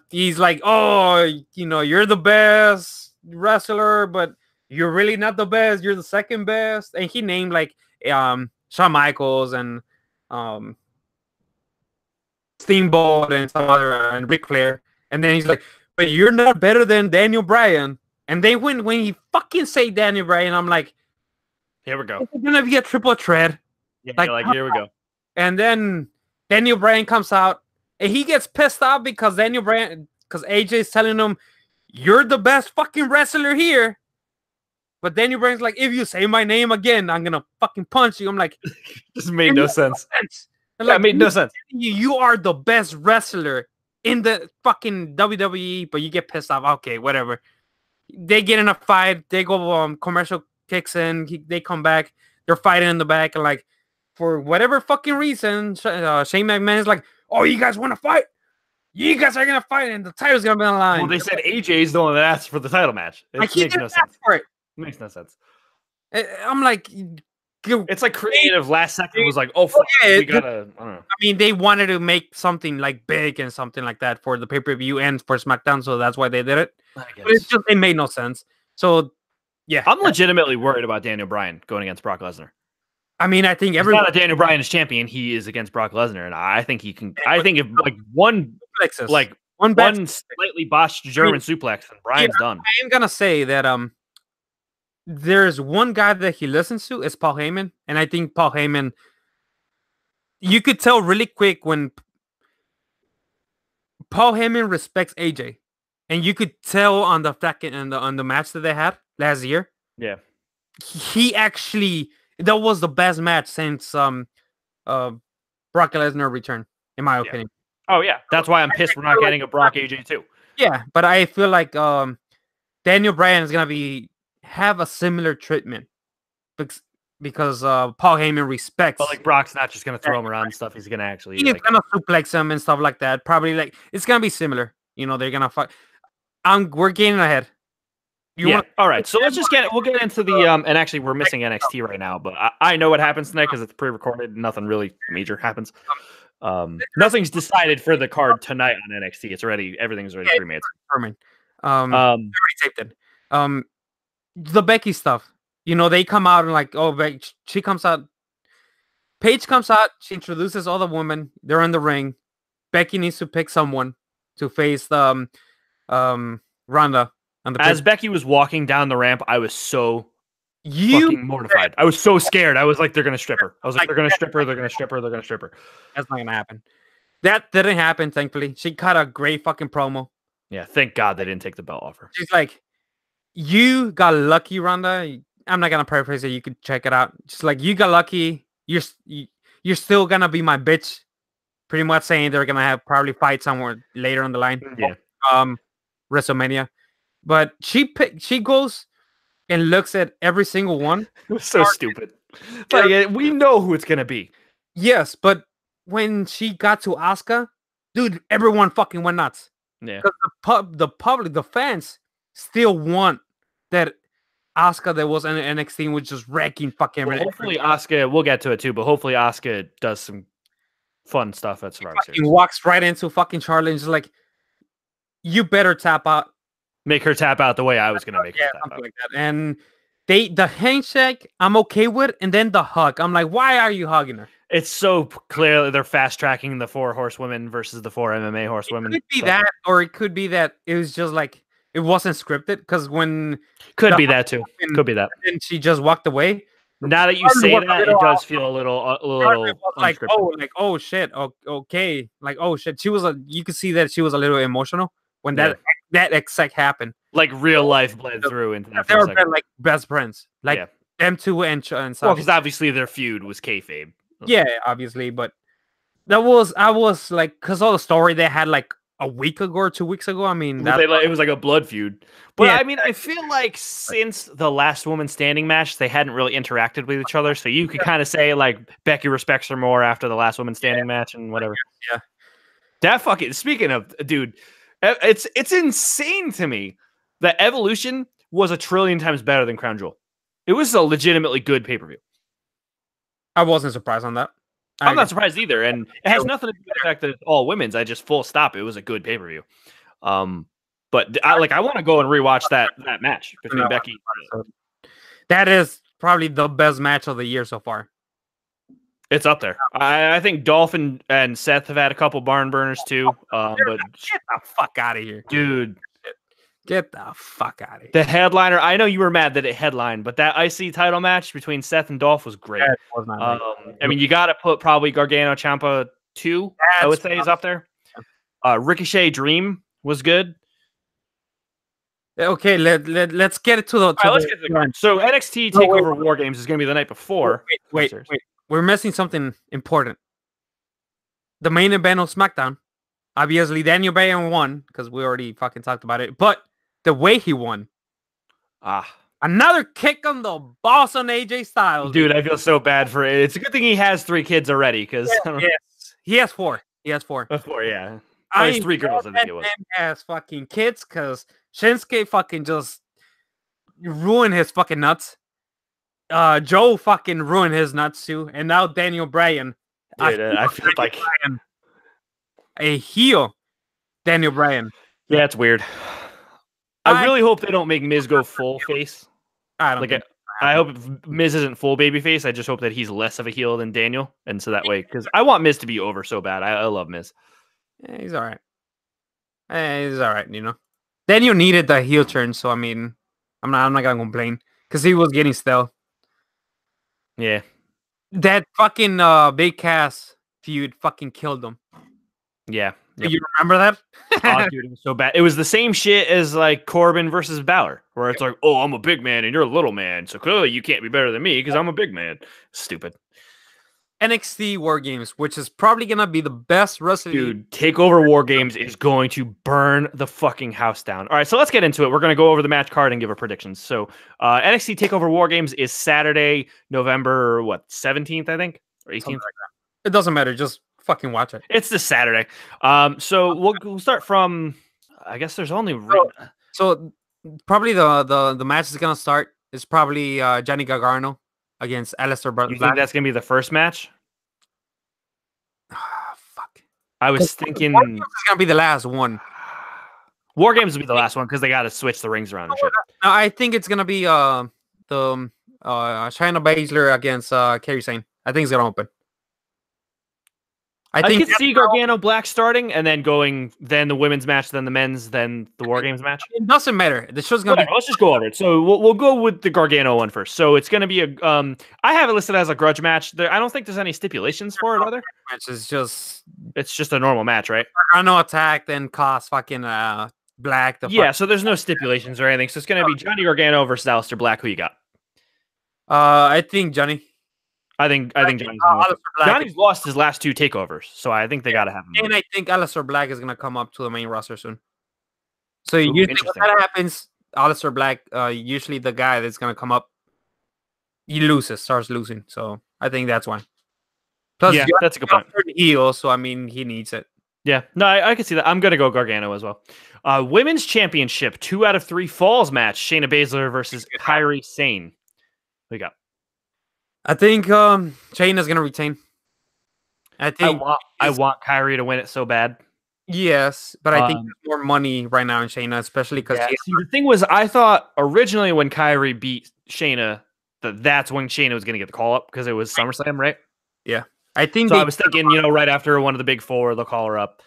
B: He's like, oh, you're the best wrestler, but you're really not the best. You're the second best. And he named like Shawn Michaels and Steamboat and some other and Ric Flair, and then he's like, "But you're not better than Daniel Bryan." And then when he fucking say Daniel Bryan, I'm like,
A: "Here we go.
B: It's gonna be a triple threat."
A: Yeah, like here we go.
B: And then Daniel Bryan comes out, and he gets pissed off because AJ is telling him, "You're the best fucking wrestler here." But Daniel Bryan's like, "If you say my name again, I'm gonna fucking punch you." I'm like,
A: this made no sense.
B: And like,
A: that made no sense.
B: You are the best wrestler in the fucking WWE, but you get pissed off. Okay, whatever. They get in a fight. They go commercial kicks in. They come back. They're fighting in the back, and like for whatever fucking reason, Shane McMahon is like, "Oh, you guys want to fight? You guys are gonna fight, and the title's gonna be on the line."
A: Well, they said AJ's the one that asked for the title match. It makes no sense.
B: For it.
A: Makes no sense.
B: I'm like.
A: It's like creative. Last second was like, oh, fuck, we gotta. I don't know.
B: I mean, they wanted to make something like big and something like that for the pay-per-view and for SmackDown, so that's why they did it. But it made no sense. So, yeah,
A: I'm legitimately worried about Daniel Bryan going against Brock Lesnar.
B: I mean, I think
A: now that Daniel Bryan is champion, he is against Brock Lesnar, and I think he can. I think if like one slightly botched German suplex, and Bryan's done.
B: I am gonna say that there's one guy that he listens to is Paul Heyman, and I think Paul Heyman, you could tell really quick when Paul Heyman respects AJ, and you could tell on the on the match that they had last year.
A: Yeah,
B: he actually that was the best match since Brock Lesnar return, in my opinion.
A: Oh yeah, that's why I'm pissed we're not getting a Brock AJ too.
B: Yeah, but I feel like Daniel Bryan is gonna have a similar treatment because Paul Heyman respects.
A: But like Brock's not just gonna throw him around and stuff. He's gonna actually
B: He's gonna suplex him and stuff like that. Probably like it's gonna be similar. You know, they're gonna fight. We're getting ahead.
A: All right. So we'll get into the and actually we're missing NXT right now, but I know what happens tonight because it's pre-recorded. Nothing really major happens. Nothing's decided for the card tonight on NXT. Everything's already pre-made.
B: Already taped it. The Becky stuff. You know, they come out and like, she comes out. Paige comes out. She introduces all the women. They're in the ring. Becky needs to pick someone to face the Ronda.
A: As Becky was walking down the ramp, I was so fucking mortified. I was so scared. I was like, they're gonna strip her. I was like, they're gonna strip her. They're gonna strip her. They're gonna strip her.
B: That's not gonna happen. That didn't happen. Thankfully, she cut a great fucking promo.
A: Yeah, thank God they didn't take the belt off her.
B: She's like, "You got lucky, Ronda." I'm not gonna paraphrase it. You could check it out. Just like, "You got lucky. You're still gonna be my bitch." Pretty much saying they're gonna have probably fight somewhere later on the line.
A: Yeah.
B: WrestleMania. But she goes and looks at every single one.
A: It was so stupid. Like, we know who it's gonna be.
B: Yes, but when she got to Asuka, dude, everyone fucking went nuts.
A: Yeah.
B: The public, the fans still want that Asuka that was in NXT was just wrecking fucking.
A: Well, hopefully Asuka, we'll get to it too, but hopefully Asuka does some fun stuff at Survivor Series.
B: Walks right into fucking Charlotte and just like, you better tap out.
A: Make her tap out the way I was gonna make her tap
B: something
A: out.
B: like that. And the handshake I'm okay with, and then the hug. I'm like, why are you hugging her?
A: It's so clear they're fast tracking the 4 horsewomen versus the 4 MMA horsewomen.
B: It could be that, or it could be that it was just like it wasn't scripted. Because when
A: could be that too. Could be that.
B: And she just walked away.
A: Now that you say that, it does feel a little
B: like, oh shit, okay, like, oh shit. She was you could see that she was a little emotional when that exact happened.
A: Like real life bled through into that.
B: They were like best friends, like them two and stuff.
A: Well, because obviously their feud was kayfabe.
B: Yeah, obviously, but I was like, because all the story they had like a week ago or 2 weeks ago. I mean,
A: it was like a blood feud. But I mean, I feel like since the last woman standing match, they hadn't really interacted with each other. So you could kind of say like Becky respects her more after the last woman standing match and whatever.
B: Yeah.
A: That fucking, speaking of, dude, it's insane to me that Evolution was 1,000,000,000,000 times better than Crown Jewel. It was a legitimately good pay-per-view.
B: I wasn't surprised on that.
A: I'm not surprised either, and it has nothing to do with the fact that it's all women's. I just full stop. It was a good pay-per-view. But I want to go and rewatch that match between Becky.
B: That is probably the best match of the year so far.
A: It's up there. I think Dolphin and Seth have had a couple barn burners too. But
B: get the fuck out of here,
A: dude.
B: Get the fuck out of here.
A: The headliner. I know you were mad that it headlined, but that IC title match between Seth and Dolph was great.
B: Was not
A: I mean, you got to put probably Gargano Ciampa 2. I would say is up there. Ricochet Dream was good.
B: Okay, let's get it to the.
A: Let's get to the card. So NXT Takeover Wargames is going to be the night before.
B: Wait. We're missing something important. The main event of Smackdown. Obviously, Daniel Bryan won because we already fucking talked about it. But the way he won. Another kick on the balls on AJ Styles.
A: Dude, I feel so bad for it. It's a good thing he has 3 kids already because
B: he has 4. He has 4.
A: 4, yeah. There's 3 girls. I think it was.
B: Has fucking kids because Shinsuke fucking just ruined his fucking nuts. Joe fucking ruined his nuts too, and now Daniel Bryan.
A: Dude, I feel like
B: a heel Daniel Bryan.
A: Yeah, it's weird. I really hope they don't make Miz go full face.
B: I don't.
A: I hope Miz isn't full baby face. I just hope that he's less of a heel than Daniel, and so that way, because I want Miz to be over so bad. I love Miz.
B: Yeah, he's all right. He's all right. You know, Daniel needed the heel turn, so I mean, I'm not gonna complain because he was getting stale.
A: Yeah,
B: that fucking Big Cass feud fucking killed him.
A: Yeah.
B: Do you remember that?
A: Oh, dude, it was so bad. It was the same shit as like Corbin versus Balor, where it's like, oh, I'm a big man and you're a little man, so clearly you can't be better than me because I'm a big man. Stupid.
B: NXT Wargames, which is probably gonna be the best wrestling.
A: Dude, Takeover Wargames is going to burn the fucking house down. All right, so let's get into it. We're gonna go over the match card and give our predictions. So, NXT Takeover Wargames is Saturday, November 17th, I think, or 18th.
B: Like it doesn't matter. Just fucking watch it.
A: It's this Saturday. So we'll start from. I guess there's only.
B: So probably the match is gonna start. It's probably Johnny Gargano against Aleister Black.
A: You think that's gonna be the first match?
B: Fuck.
A: I was thinking
B: it's gonna be the last one.
A: Wargames will be the last one because they got to switch the rings around and shit.
B: No, I think it's gonna be the Shayna Baszler against Kairi Sane. I think it's gonna open.
A: I could see Gargano Black starting and then going, then the women's match, then the men's, then the Wargames match.
B: It doesn't matter. The show's gonna be.
A: Let's just go over it. So we'll go with the Gargano one first. So it's gonna be a. I have it listed as a grudge match. I don't think there's any stipulations for it, are there?
B: It's
A: just a normal match, right?
B: Gargano attack, then cost fucking Black.
A: So there's no stipulations or anything. So it's gonna be Johnny Gargano versus Aleister Black. Who you got?
B: I think Johnny.
A: I think Johnny's lost his last 2 takeovers, so I think they got to have him.
B: And I think Aleister Black is gonna come up to the main roster soon. So usually when that happens, Aleister Black, usually the guy that's gonna come up, starts losing. So I think that's why. Plus,
A: yeah, that's a good point.
B: Heel, so I mean, he needs it.
A: Yeah, no, I can see that. I'm gonna go Gargano as well. Women's Championship 2 out of 3 falls match: Shayna Baszler versus Kairi Sane. What you got?
B: I think Shayna's gonna retain. I
A: want Kairi to win it so bad.
B: Yes, but I think there's more money right now in Shayna, especially because
A: the thing was, I thought originally when Kairi beat Shayna, that's when Shayna was gonna get the call up because it was SummerSlam, right?
B: Yeah, I think.
A: So I was thinking, right after one of the big 4, they'll call her up.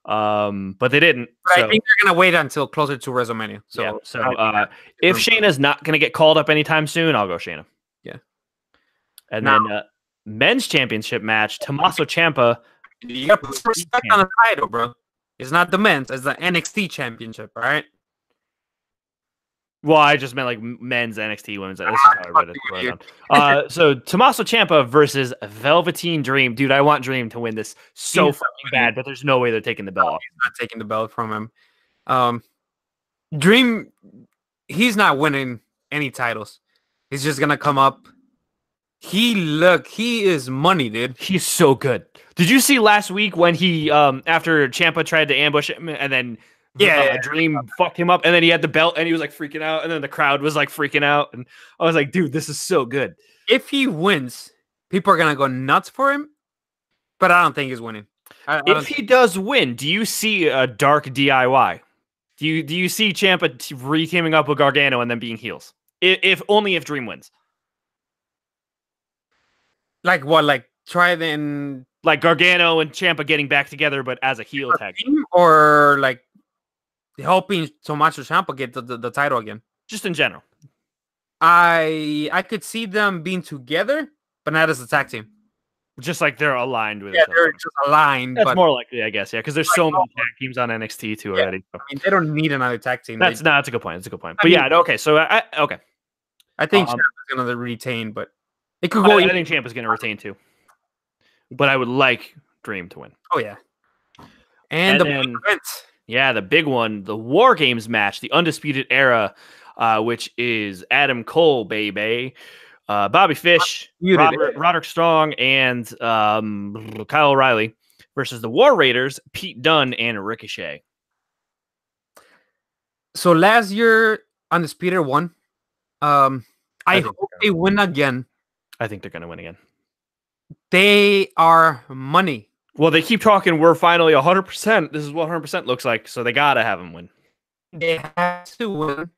A: But they didn't.
B: But I think they're gonna wait until closer to WrestleMania. So
A: if Shayna's not gonna get called up anytime soon, I'll go Shayna.
B: Yeah.
A: And then men's championship match, Tommaso Ciampa.
B: You got to put respect on the title, bro. It's not the men's, it's the NXT championship, all right?
A: Well, I just meant like men's NXT, women's. This is how I read it. So Tommaso Ciampa versus Velveteen Dream. Dude, I want Dream to win this so fucking bad, but there's no way they're taking the belt off.
B: He's not taking the belt from him. Dream, he's not winning any titles. He's just going to come up. He is money, dude.
A: He's so good. Did you see last week when he after Ciampa tried to ambush him and then Dream fucked him up and then he had the belt and he was like freaking out and then the crowd was like freaking out and I was like, dude, this is so good.
B: If he wins, people are gonna go nuts for him, but I don't think he's winning.
A: If he does win, do you see a dark DIY? Do you see Ciampa re-teaming up with Gargano and then being heels? If Dream wins.
B: Like what? Like try then
A: like Gargano and Ciampa getting back together, but as a heel tag team,
B: or like helping Tommaso Ciampa get the title again.
A: Just in general,
B: I could see them being together, but not as a tag team.
A: Just like they're aligned with.
B: Yeah, they're just aligned.
A: That's more likely, I guess. Yeah, because there's so many tag teams on NXT too already. So.
B: I mean, they don't need another tag team.
A: That's a good point. That's a good point. But okay. So okay.
B: I think Ciampa's gonna retain, but. It could go.
A: I think Ciampa's going to retain too, but I would like Dream to win.
B: Oh yeah, and
A: the big one, the Wargames match, the Undisputed Era, which is Adam Cole, baby, Bobby Fish, Roderick Strong, and Kyle O'Reilly versus the War Raiders, Pete Dunne and Ricochet.
B: So last year, Undisputed won. I hope they win again.
A: I think they're going to win again.
B: They are money.
A: Well, they keep talking, we're finally 100%. This is what 100% looks like, so they got to have them win.
B: They have to win.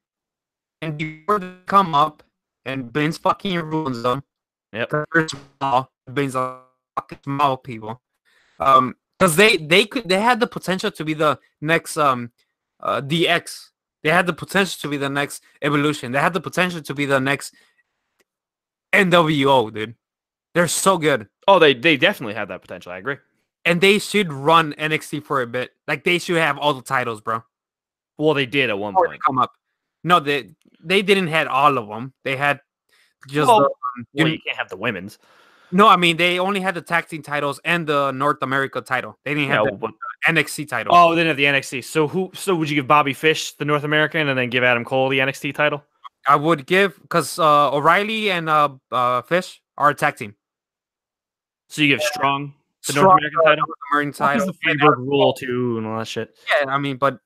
B: And before they come up, and Vince fucking ruins them.
A: Yep.
B: Vince fucking small people. Because they had the potential to be the next DX. They had the potential to be the next Evolution. They had the potential to be the next NWO, dude. They're so good.
A: Oh, they definitely have that potential. I agree.
B: And they should run NXT for a bit. Like, they should have all the titles, bro.
A: Well, they did at one point.
B: Come up. No, they didn't have all of them. They had just...
A: you can't have the women's.
B: No, I mean they only had the tag team titles and the North America title. They didn't have the NXT title.
A: Oh, they didn't have the NXT. So who? So would you give Bobby Fish the North American and then give Adam Cole the NXT title?
B: I would give because O'Reilly and Fish are a tag team.
A: So you give Strong the North American title.
B: North American title.
A: The Freebird rule too and all that shit.
B: Yeah, I mean, but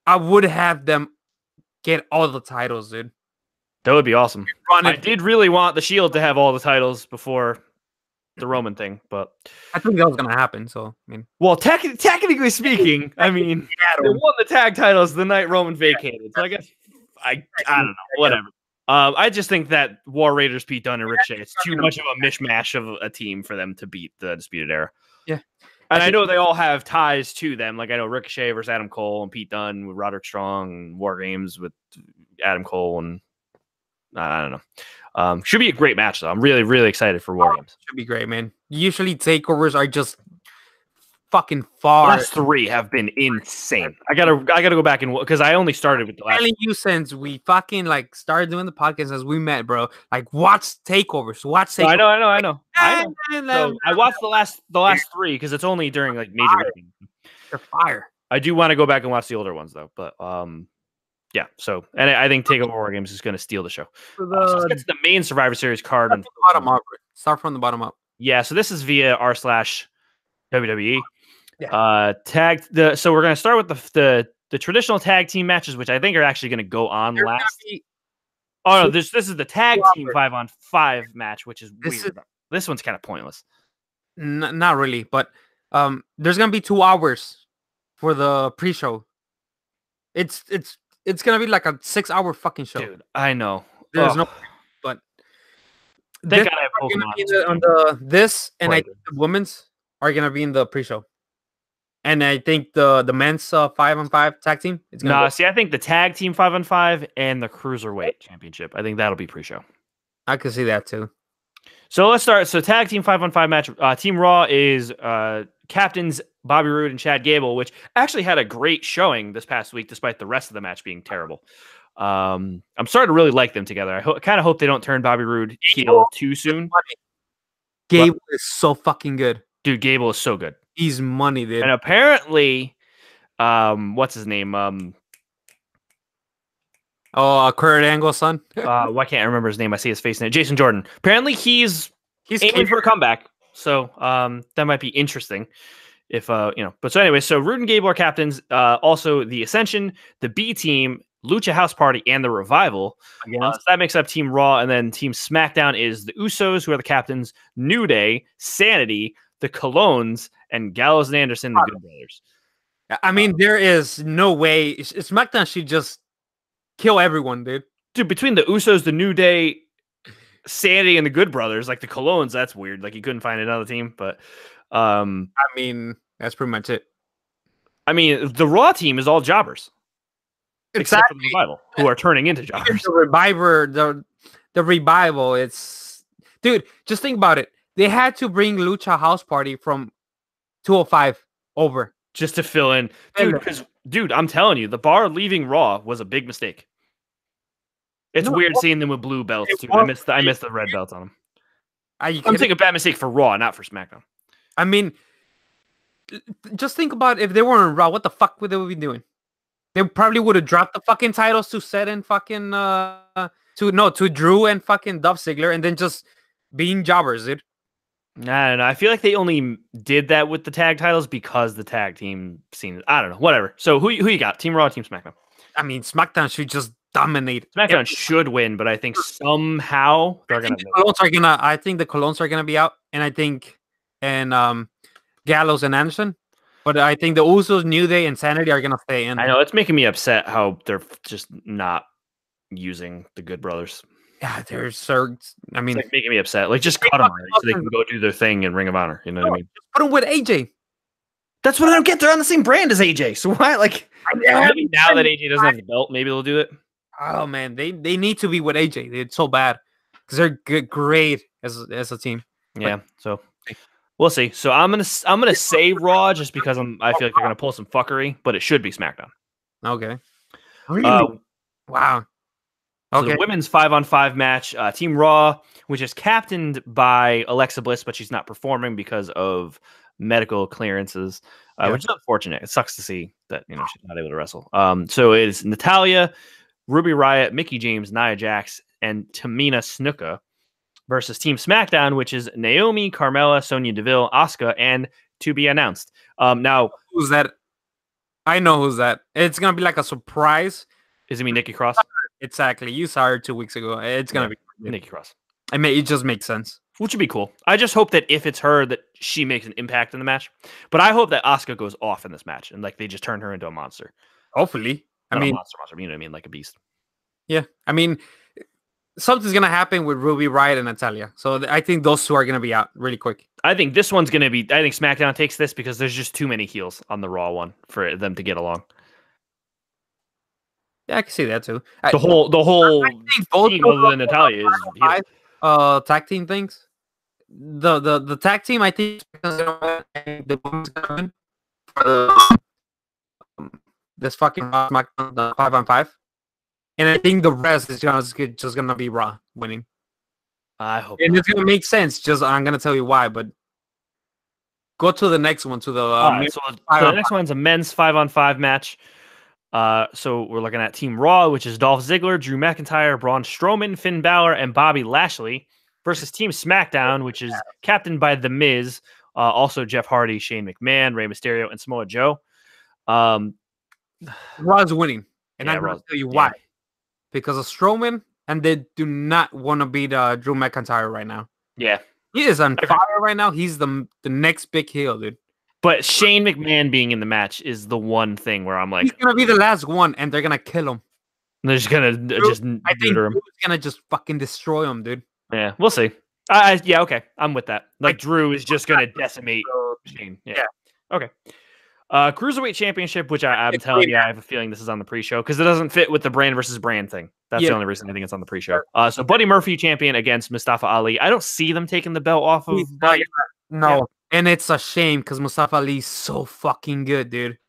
B: I would have them get all the titles, dude.
A: That would be awesome. I did really want the Shield to have all the titles before the Roman thing, but
B: I think that was gonna happen. So I mean,
A: well, technically speaking, I mean, they won the tag titles the night Roman vacated. So I guess I don't know, whatever. I just think that War Raiders, Pete Dunne, and Ricochet, it's too much of a mishmash of a team for them to beat the Disputed Era.
B: Yeah,
A: and I know they all have ties to them. Like I know Ricochet versus Adam Cole and Pete Dunne with Roderick Strong, and Wargames with Adam Cole and. I don't know. Should be a great match though. I'm really, really excited for Wargames.
B: Should be great, man. Usually takeovers are just fucking far.
A: The last 3 have been insane. I gotta go back and because I only started with the last.
B: Telling you since we fucking like started doing the podcast as we met, bro. Like watch takeovers. Watch takeovers.
A: I know. So I watched the last 3 because it's only during like major.
B: They're fire.
A: I do want to go back and watch the older ones though, but yeah, so and I think Takeover Wargames is going to steal the show. So let's get to the main Survivor Series card.
B: Start from the bottom up.
A: Yeah, so this is via r/WWE. Yeah. So we're going to start with the traditional tag team matches, which I think are actually going to go on last. Oh no, this is the tag team 5-on-5 match, which is weird. This one's kind of pointless.
B: Not really, but there's going to be 2 hours for the pre-show. It's gonna be like a 6-hour fucking show.
A: Dude, I know.
B: There's no, but
A: thank God I have Pokemon.
B: This and I think the women's are gonna be in the pre-show, and I think the men's 5-on-5 tag team.
A: See, I think the tag team 5-on-5 and the Cruiserweight Championship. I think that'll be pre-show.
B: I could see that too.
A: So let's start. So tag team 5-on-5 match. Team Raw is captains Bobby Roode and Chad Gable, which actually had a great showing this past week, despite the rest of the match being terrible. I'm starting to really like them together. I kind of hope they don't turn Bobby Roode heel too soon.
B: Gable is so fucking good.
A: Dude, Gable is so good.
B: He's money, dude.
A: And apparently, what's his name?
B: Kurt Angle's son.
A: Why can't I remember his name? I see his face in it. Jason Jordan. Apparently, he's aiming for a comeback. So that might be interesting. If but so anyway, so Roode and Gable are captains. Also, the Ascension, the B Team, Lucha House Party, and the Revival. So that makes up Team Raw, and then Team SmackDown is the Usos, who are the captains, New Day, Sanity, the Colognes, and Gallows and Anderson, the Good Brothers.
B: I mean, there is no way SmackDown should just kill everyone, dude.
A: Dude, between the Usos, the New Day, Sanity, and the Good Brothers, like the Colognes, that's weird. Like you couldn't find another team, but.
B: I mean, that's pretty much it.
A: I mean, the Raw team is all jobbers.
B: Exactly.
A: Except for the Revival, who are turning into jobbers.
B: The Revival, it's... Dude, just think about it. They had to bring Lucha House Party from 205 over.
A: Just to fill in. Dude, I'm telling you, the Bar leaving Raw was a big mistake. It's weird seeing them with blue belts, too. I missed the red belts on them. I'm taking a bad mistake for Raw, not for SmackDown.
B: I mean, just think about if they were on Raw, what the fuck would they be doing? They probably would have dropped the fucking titles to Seth and fucking to Drew and fucking Dolph Ziggler, and then just being jobbers, dude.
A: I don't know. I feel like they only did that with the tag titles because the tag team scene. I don't know. Whatever. So who you got? Team Raw, Team SmackDown?
B: I mean, SmackDown should just dominate.
A: SmackDown should win, but I think somehow they're gonna.
B: I think the Colognes are gonna be out, and I think Gallows and Anderson. But I think the Usos, New Day, and Sanity are gonna stay in.
A: I know it's making me upset how they're just not using the Good Brothers.
B: Yeah, they're so. I mean,
A: it's like making me upset. Like, just cut them already so they can go do their thing in Ring of Honor. You know what I mean?
B: Put them with AJ.
A: That's what I don't get. They're on the same brand as AJ. So why? Like, maybe now that AJ doesn't have the belt, maybe they'll do it.
B: Oh man, they need to be with AJ. They're so bad because they're great as a team.
A: Yeah, so we'll see. So I'm gonna say Raw just because I feel like they're gonna pull some fuckery, but it should be SmackDown.
B: Okay. Really? Wow.
A: So the women's 5-on-5 match, Team Raw, which is captained by Alexa Bliss, but she's not performing because of medical clearances, which is unfortunate. It sucks to see that she's not able to wrestle. So it's Natalya, Ruby Riott, Mickie James, Nia Jax, and Tamina Snuka versus Team SmackDown, which is Naomi, Carmella, Sonya Deville, Asuka, and to be announced. Now,
B: who's that? I know who's that. It's gonna be like a surprise.
A: Is it Nikki Cross?
B: Exactly. You saw her 2 weeks ago. It's gonna be
A: Nikki Cross.
B: It just makes sense.
A: Which would be cool. I just hope that if it's her, that she makes an impact in the match. But I hope that Asuka goes off in this match and they just turn her into a monster.
B: Hopefully.
A: Not a monster, you know what I mean? Like a beast.
B: Yeah. I mean, something's gonna happen with Ruby Riott and Natalya. So I think those two are gonna be out really quick.
A: I think this one's gonna be. I think SmackDown takes this because there's just too many heels on the Raw one for them to get along.
B: Yeah, I can see that too.
A: The whole team other than Natalya is
B: tag team things. The tag team, I think, the women's gonna win for this fucking SmackDown, the 5-on-5. And I think the rest is just gonna be Raw winning.
A: I hope.
B: And it's gonna make sense. I'm gonna tell you why, but go to the next one. To the
A: so the next one's a men's 5-on-5 match. So we're looking at Team Raw, which is Dolph Ziggler, Drew McIntyre, Braun Strowman, Finn Balor, and Bobby Lashley, versus Team SmackDown, which is captained by The Miz, also Jeff Hardy, Shane McMahon, Rey Mysterio, and Samoa Joe.
B: Raw's winning, and I'm gonna tell you why. Because of Strowman, and they do not want to beat Drew McIntyre right now.
A: Yeah.
B: He is on fire right now. He's the next big heel, dude.
A: But Shane McMahon being in the match is the one thing where I'm like...
B: He's going to be the last one, and they're going to kill him.
A: They're just going to just
B: I think
A: him.
B: Drew's going to just fucking destroy him, dude.
A: Yeah, we'll see. Yeah, okay. I'm with that. Like, Drew is just going to decimate Shane. Yeah. Okay. Cruiserweight Championship, which I'm telling you, I have a feeling this is on the pre-show because it doesn't fit with the brand versus brand thing. That's the only reason I think it's on the pre-show. So Buddy Murphy champion against Mustafa Ali. I don't see them taking the belt off of Buddy.
B: No, and it's a shame because Mustafa Ali's so fucking good, dude.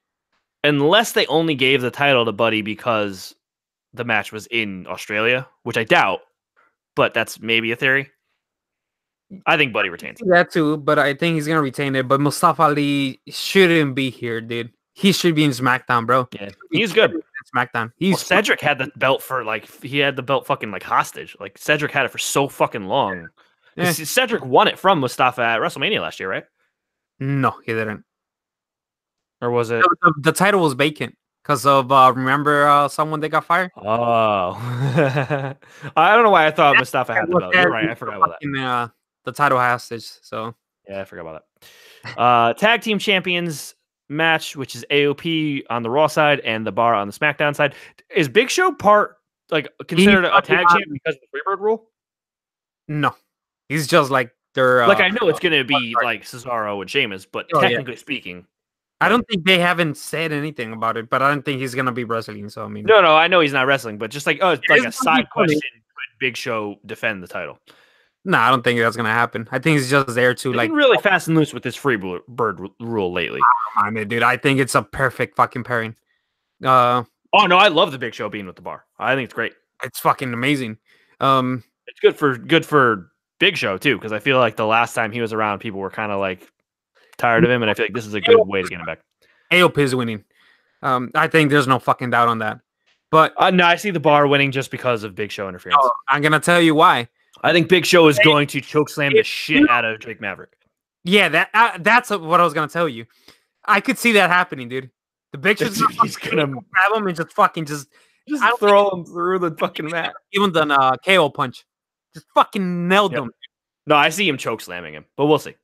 A: Unless they only gave the title to Buddy because the match was in Australia, which I doubt, but that's maybe a theory. I think Buddy retains it.
B: That too, but I think he's gonna retain it. But Mustafa Ali shouldn't be here, dude. He should be in SmackDown, bro.
A: Yeah, he's good.
B: SmackDown.
A: Cedric had the belt for he had the belt fucking hostage. Like Cedric had it for so fucking long. Yeah. Cedric won it from Mustafa at WrestleMania last year, right?
B: No, he didn't.
A: Or was it?
B: The title was vacant because of remember someone that got fired.
A: Oh, I don't know why I thought Mustafa had the belt. You're right, I forgot about that.
B: The title hostage. So
A: yeah, I forgot about that. Tag team champions match, which is AOP on the Raw side and the Bar on the SmackDown side. Is Big Show considered a tag champ because of the Freebird rule?
B: No, he's just like their.
A: I know it's gonna be like Cesaro and Sheamus, but technically speaking,
B: I don't think they haven't said anything about it. But I don't think he's gonna be wrestling. So I mean,
A: no, I know he's not wrestling, but just like a side question: could Big Show defend the title?
B: No, I don't think that's gonna happen. I think he's just there to
A: been really fast and loose with this Freebird rule lately.
B: I mean, dude, I think it's a perfect fucking pairing.
A: Oh no, I love the Big Show being with the Bar. I think it's great.
B: It's fucking amazing.
A: It's good for Big Show too, because I feel like the last time he was around, people were kind of like tired of him, and I feel like this is a good way to get him back.
B: AOP is winning. I think there's no fucking doubt on that. But
A: no, I see the Bar winning just because of Big Show interference.
B: I'm gonna tell you why.
A: I think Big Show is going to chokeslam the shit out of Drake Maverick.
B: Yeah, that's what I was gonna tell you. I could see that happening, dude. The Big Show's gonna grab him and just
A: throw him through the fucking mat.
B: Even the KO punch, just fucking nailed him.
A: No, I see him chokeslamming him, but we'll see.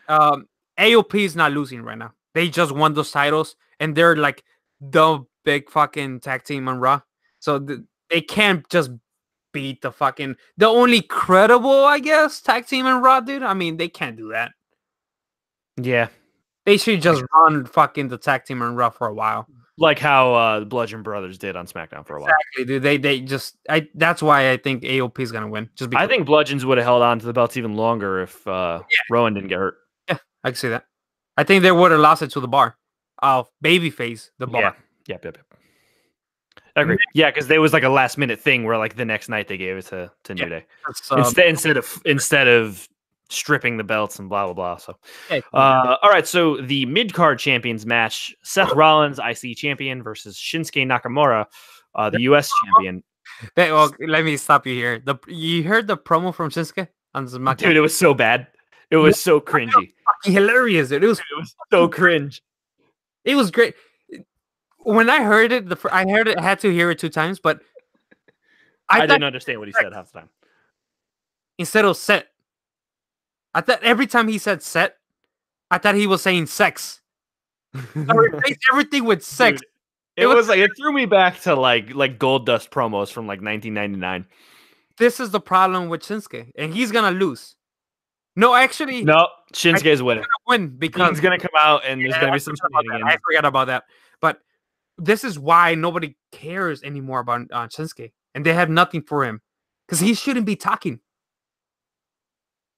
B: AOP is not losing right now. They just won those titles, and they're like the big fucking tag team on Raw, so they can't just beat the only credible, I guess, tag team in Raw, dude. I mean, they can't do that.
A: Yeah.
B: They should just run fucking the tag team in Raw for a while.
A: Like how the Bludgeon Brothers did on SmackDown for a while.
B: Exactly, dude. That's why I think AOP is going to win. Just because.
A: I think Bludgeons would have held on to the belts even longer if Rowan didn't get hurt.
B: Yeah, I can see that. I think they would have lost it to the Bar. Babyface, the Bar.
A: Yep. I agree. Yeah, because there was like a last minute thing where like the next night they gave it to New Day instead of stripping the belts and blah blah blah. So, all right. So the mid card champions match: Seth Rollins, IC champion, versus Shinsuke Nakamura, the US champion.
B: Well, let me stop you here. You heard the promo from Shinsuke on Smackdown?
A: Dude, it was so bad. It was so cringy.
B: Fucking hilarious, dude. It was
A: so cringe.
B: It was great. When I heard it, I had to hear it 2 times, but
A: I didn't understand what he said half the time.
B: Instead of set, I thought every time he said set, I thought he was saying sex. I replaced everything with sex.
A: Dude, it was like it threw me back to like Gold Dust promos from like 1999.
B: This is the problem with Shinsuke, and he's gonna lose. No, actually,
A: no. Shinsuke's winning.
B: Win because
A: he's gonna come out and there's gonna be some shenanigans.
B: I forgot about that, but this is why nobody cares anymore about Shinsuke, and they have nothing for him because he shouldn't be talking.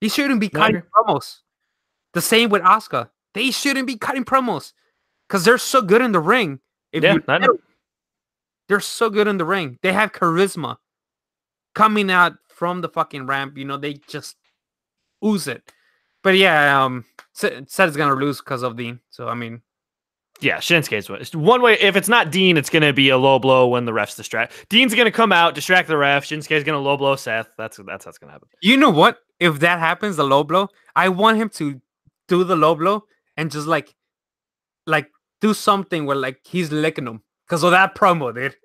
B: He shouldn't be cutting promos. The same with Asuka. They shouldn't be cutting promos because they're so good in the ring. They're so good in the ring. They have charisma coming out from the fucking ramp. You know, they just ooze it. But yeah, Seth's gonna lose because of Dean. So I mean,
A: yeah, Shinsuke's one way. If it's not Dean, it's gonna be a low blow when the refs distract. Dean's gonna come out, distract the ref. Shinsuke's gonna low blow Seth. That's what's gonna happen.
B: You know what? If that happens, the low blow, I want him to do the low blow and just like do something where like he's licking him because of that promo, dude.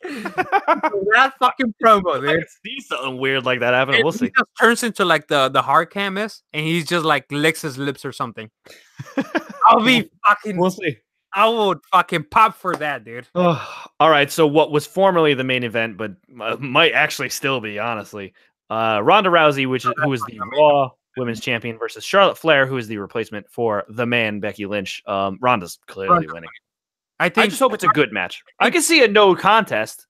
B: That fucking promo, dude.
A: I see something weird like that happening. We'll see.
B: He just turns into like the hard cam is, and he's just like licks his lips or something. I'll be fucking.
A: We'll see.
B: I would fucking pop for that, dude.
A: All right. So what was formerly the main event, but might actually still be, honestly, Ronda Rousey, who is the Raw Women's Champion, versus Charlotte Flair, who is the replacement for the man Becky Lynch. Ronda's clearly winning. I just hope it's a good match. I can see a no contest,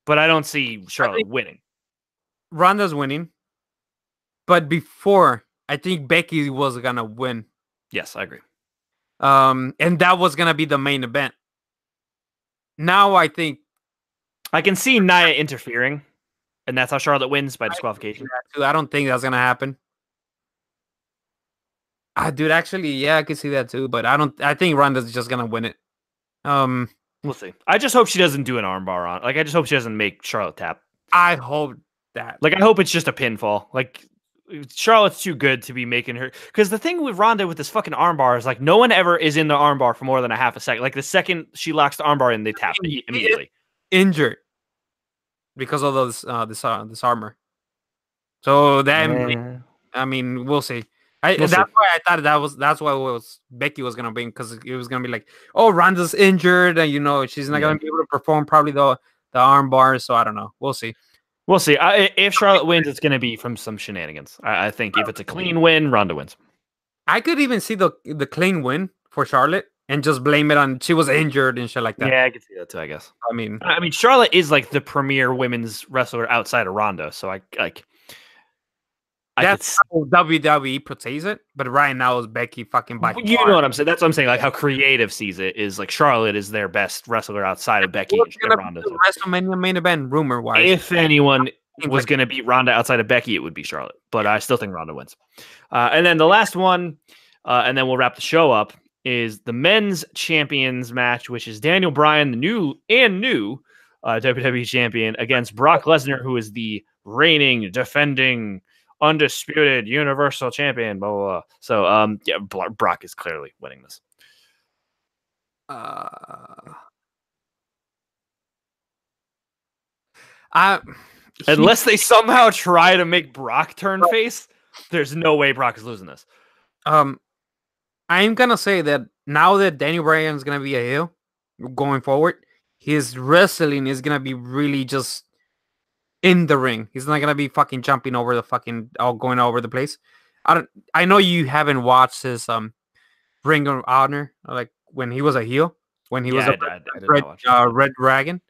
A: but I don't see Charlotte winning.
B: Ronda's winning, but before I think Becky was gonna win.
A: Yes, I agree.
B: And that was gonna be the main event. Now I think
A: I can see Nia interfering, and that's how Charlotte wins by disqualification.
B: I don't think that's gonna happen. Dude, actually, yeah, I can see that too, but I think Ronda's just gonna win it.
A: We'll see. I just hope she doesn't do an armbar on. Like, I just hope she doesn't make Charlotte tap.
B: I hope that.
A: Like, I hope it's just a pinfall. Like, Charlotte's too good to be making her. Because the thing with Ronda with this fucking armbar is like no one ever is in the armbar for more than a half a second. Like the second she locks the armbar in, they tap immediately.
B: Injured because of those this armor. So that I mean, we'll see. That's why I thought that's why Becky was gonna win, because it was gonna be like, oh, Ronda's injured and you know she's not gonna be able to perform probably the arm bar. So I don't know. We'll see.
A: We'll see. If Charlotte wins, it's gonna be from some shenanigans. I think if it's a clean win, Ronda wins.
B: I could even see the clean win for Charlotte and just blame it on she was injured and shit like that.
A: Yeah, I can see that too. I guess.
B: I mean,
A: Charlotte is like the premier women's wrestler outside of Ronda, so I like.
B: That's how WWE portrays it, but right now is Becky fucking by
A: You know what I'm saying? That's what I'm saying. Like how creative sees it is like Charlotte is their best wrestler outside of Becky and Ronda. So.
B: WrestleMania main event, rumor wise.
A: If anyone was going to beat Ronda outside of Becky, it would be Charlotte. But I still think Ronda wins. And then the last one, and then we'll wrap the show up, is the men's champions match, which is Daniel Bryan, the new WWE champion, against Brock Lesnar, who is the reigning, defending, undisputed Universal Champion. Blah, blah, blah. So, yeah, Brock is clearly winning this. Unless they somehow try to make Brock turn face, there's no way Brock is losing this.
B: I'm gonna say that now that Daniel Bryan is gonna be a heel going forward, his wrestling is gonna be really just in the ring. He's not gonna be fucking jumping over the fucking going all over the place. I know you haven't watched his Ring of Honor, like when he was a heel, when he was a Red Dragon.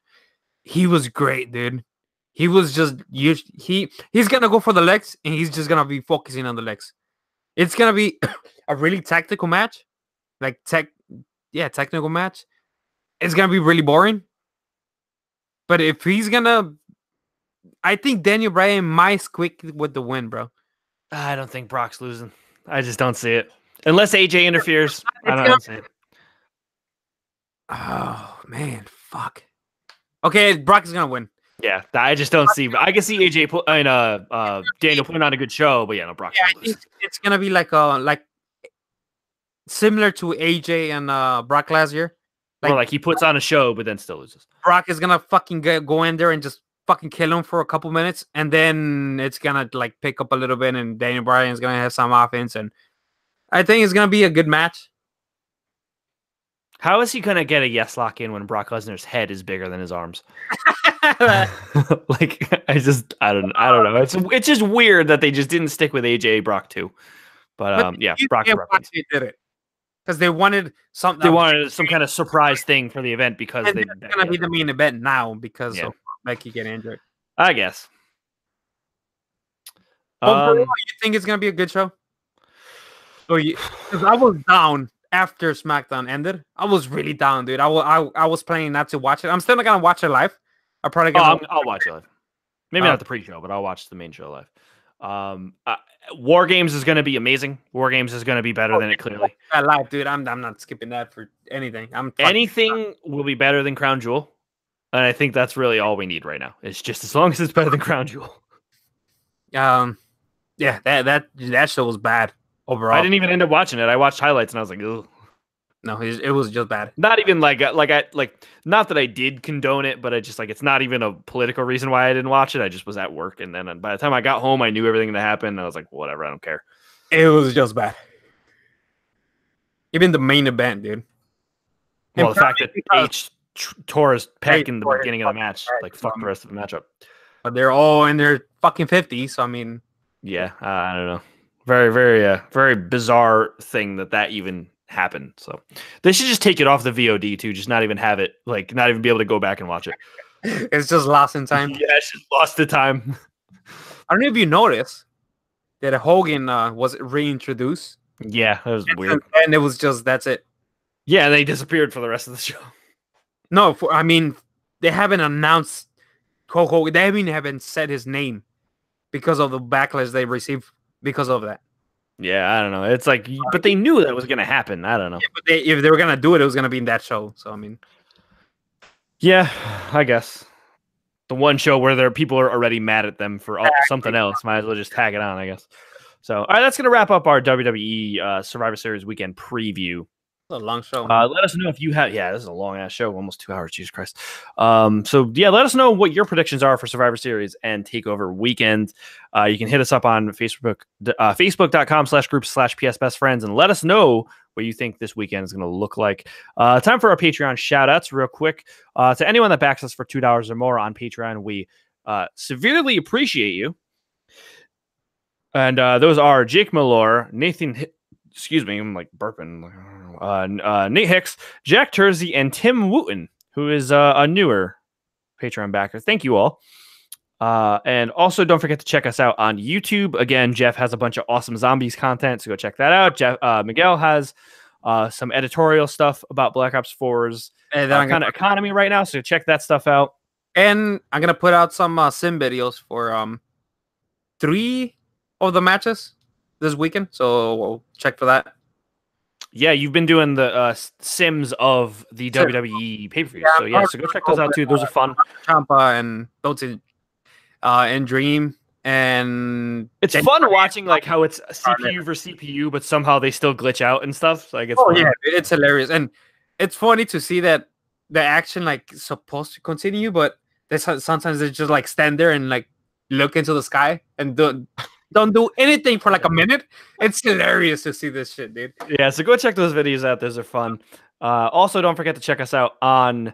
B: He was great, dude. He was just he's gonna go for the legs, and he's just gonna be focusing on the legs. It's gonna be a really tactical match, like technical match. It's gonna be really boring, But if he's gonna, I think Daniel Bryan might squeak with the win, bro.
A: I don't think Brock's losing. I just don't see it. Unless AJ interferes. I don't see it.
B: Oh, man. Fuck. Okay, Brock is going to win.
A: Yeah, I just don't see. I can see AJ Daniel putting on a good show, but yeah, no, Brock's
B: I think it's going to be like similar to AJ and Brock last year.
A: Like he puts on a show, but then still loses.
B: Brock is going to fucking go in there and just fucking kill him for a couple minutes, and then it's going to like pick up a little bit, and Daniel Bryan is going to have some offense, and I think it's going to be a good match.
A: How is he going to get a yes lock in when Brock Lesnar's head is bigger than his arms? Like, I don't know. It's just weird that they just didn't stick with AJ Brock too. But yeah, Brock
B: did it because they wanted something.
A: They wanted some kind of surprise thing for the event because
B: it's going to be the main event now because of Becky getting injured.
A: I guess.
B: Overall, you think it's going to be a good show? Because I was down after Smackdown ended. I was really down, dude. I was planning not to watch it. I'm still not gonna watch it live. I'll probably
A: I'll watch it live. Maybe not the pre-show, but I'll watch the main show live. Wargames is going to be amazing. Wargames is going to be better than it clearly.
B: Live, dude. I'm not skipping that for anything.
A: Anything will be better than Crown Jewel, and I think that's really all we need right now. It's just as long as it's better than Crown Jewel.
B: Yeah, that show was bad. Overall,
A: I didn't even end up watching it. I watched highlights and I was like, ugh.
B: No, it was just bad.
A: Not even not that I did condone it, but I just it's not even a political reason why I didn't watch it. I just was at work, and then by the time I got home, I knew everything that happened. And I was like, whatever, I don't care.
B: It was just bad. Even the main event, dude.
A: Well, the fact that H tore his pec in the beginning of the match, fuck the rest of the matchup.
B: But they're all in their fucking 50s, so I mean,
A: yeah, I don't know. Very, very, very bizarre thing that even happened. So they should just take it off the VOD too. Just not even have it, not even be able to go back and watch it.
B: It's just lost in time.
A: Yeah, it's just lost the time.
B: I don't know if you noticed that Hogan was reintroduced.
A: Yeah, that was weird.
B: And it was just that's it.
A: Yeah, they disappeared for the rest of the show.
B: No, I mean they haven't announced Hogan. They haven't said his name because of the backlash they received. Because of that.
A: Yeah, I don't know. It's but they knew that was going to happen. I don't know.
B: Yeah, but if they were going to do it, it was going to be in that show. So, I mean.
A: Yeah, I guess. The one show where people are already mad at them for something else. Might as well just tag it on, I guess. So, all right, that's going to wrap up our WWE Survivor Series weekend preview.
B: It's a long show.
A: Let us know if you have. Yeah, this is a long ass show, almost 2 hours. Jesus Christ. So yeah, let us know what your predictions are for Survivor Series and Takeover weekend. You can hit us up on Facebook, facebook.com/groups/PSBestFriends, and let us know what you think this weekend is going to look like. Time for our Patreon shout outs, real quick. To anyone that backs us for $2 or more on Patreon, we severely appreciate you. And those are Jake Malore, Nathan. Excuse me, I'm burping. Nate Hicks, Jack Tersey, and Tim Wooten, who is a newer Patreon backer. Thank you all. And also don't forget to check us out on YouTube. Again, Jeff has a bunch of awesome zombies content, so go check that out. Miguel has some editorial stuff about Black Ops 4's kind of economy right now, so check that stuff out.
B: And I'm going to put out some sim videos for 3 of the matches this weekend, so we'll check for that.
A: Yeah, you've been doing the sims of the WWE pay-per-view. So go check those out too. Those are fun.
B: Champa and Dota and Dream, and
A: it's fun watching how it's CPU versus CPU, but somehow they still glitch out and stuff. It's fun.
B: Yeah, it's hilarious, and it's funny to see that the action supposed to continue, but sometimes they just stand there and look into the sky and don't do anything for a minute. It's hilarious to see this shit, dude.
A: Yeah, so go check those videos out. Those are fun. Also, don't forget to check us out on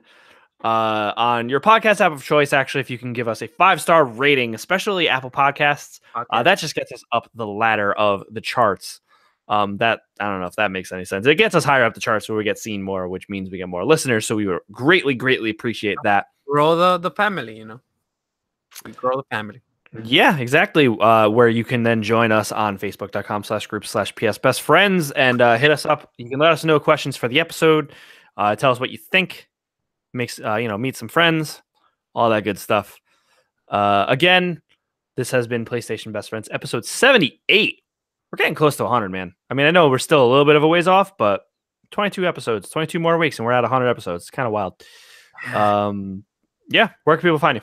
A: your podcast app of choice. Actually, if you can give us a 5-star rating, especially Apple Podcasts, that just gets us up the ladder of the charts. That I don't know if that makes any sense. It gets us higher up the charts where we get seen more, which means we get more listeners. So we would greatly, greatly appreciate that.
B: Grow the family, We grow the family.
A: Yeah, exactly. Where you can then join us on facebook.com/groups/PSBestFriends and hit us up. You can let us know questions for the episode. Tell us what you think. Meet some friends. all that good stuff. Again, this has been PlayStation Best Friends, episode 78. We're getting close to 100, man. I mean, I know we're still a little bit of a ways off, but 22 episodes, 22 more weeks, and we're at 100 episodes. It's kind of wild. Yeah, where can people find you?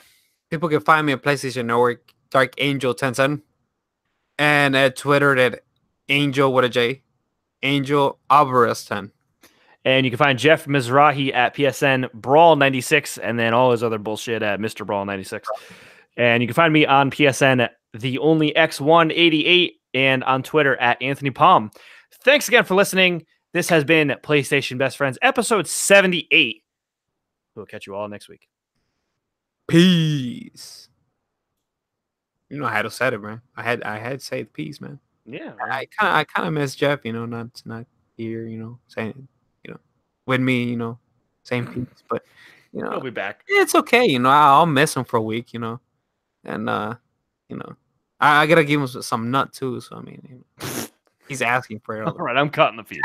B: People can find me at PlayStation Network, Dark Angel 107, and at Twitter at Angel with a J, Angel Alvarez 10.
A: And you can find Jeff Mizrahi at PSN Brawl 96, and then all his other bullshit at Mr. Brawl 96. And you can find me on PSN at The Only X188 and on Twitter at Anthony Palm. Thanks again for listening. This has been PlayStation Best Friends, episode 78. We'll catch you all next week.
B: Peace. You know how to say it, man. I had to say peace, man.
A: Yeah,
B: I kind of miss Jeff, not here, saying, with me, saying peace, but
A: he'll be back.
B: It's okay, I'll miss him for a week, and I gotta give him some nut too. So I mean, he's asking for it.
A: All right, I'm cutting the feed.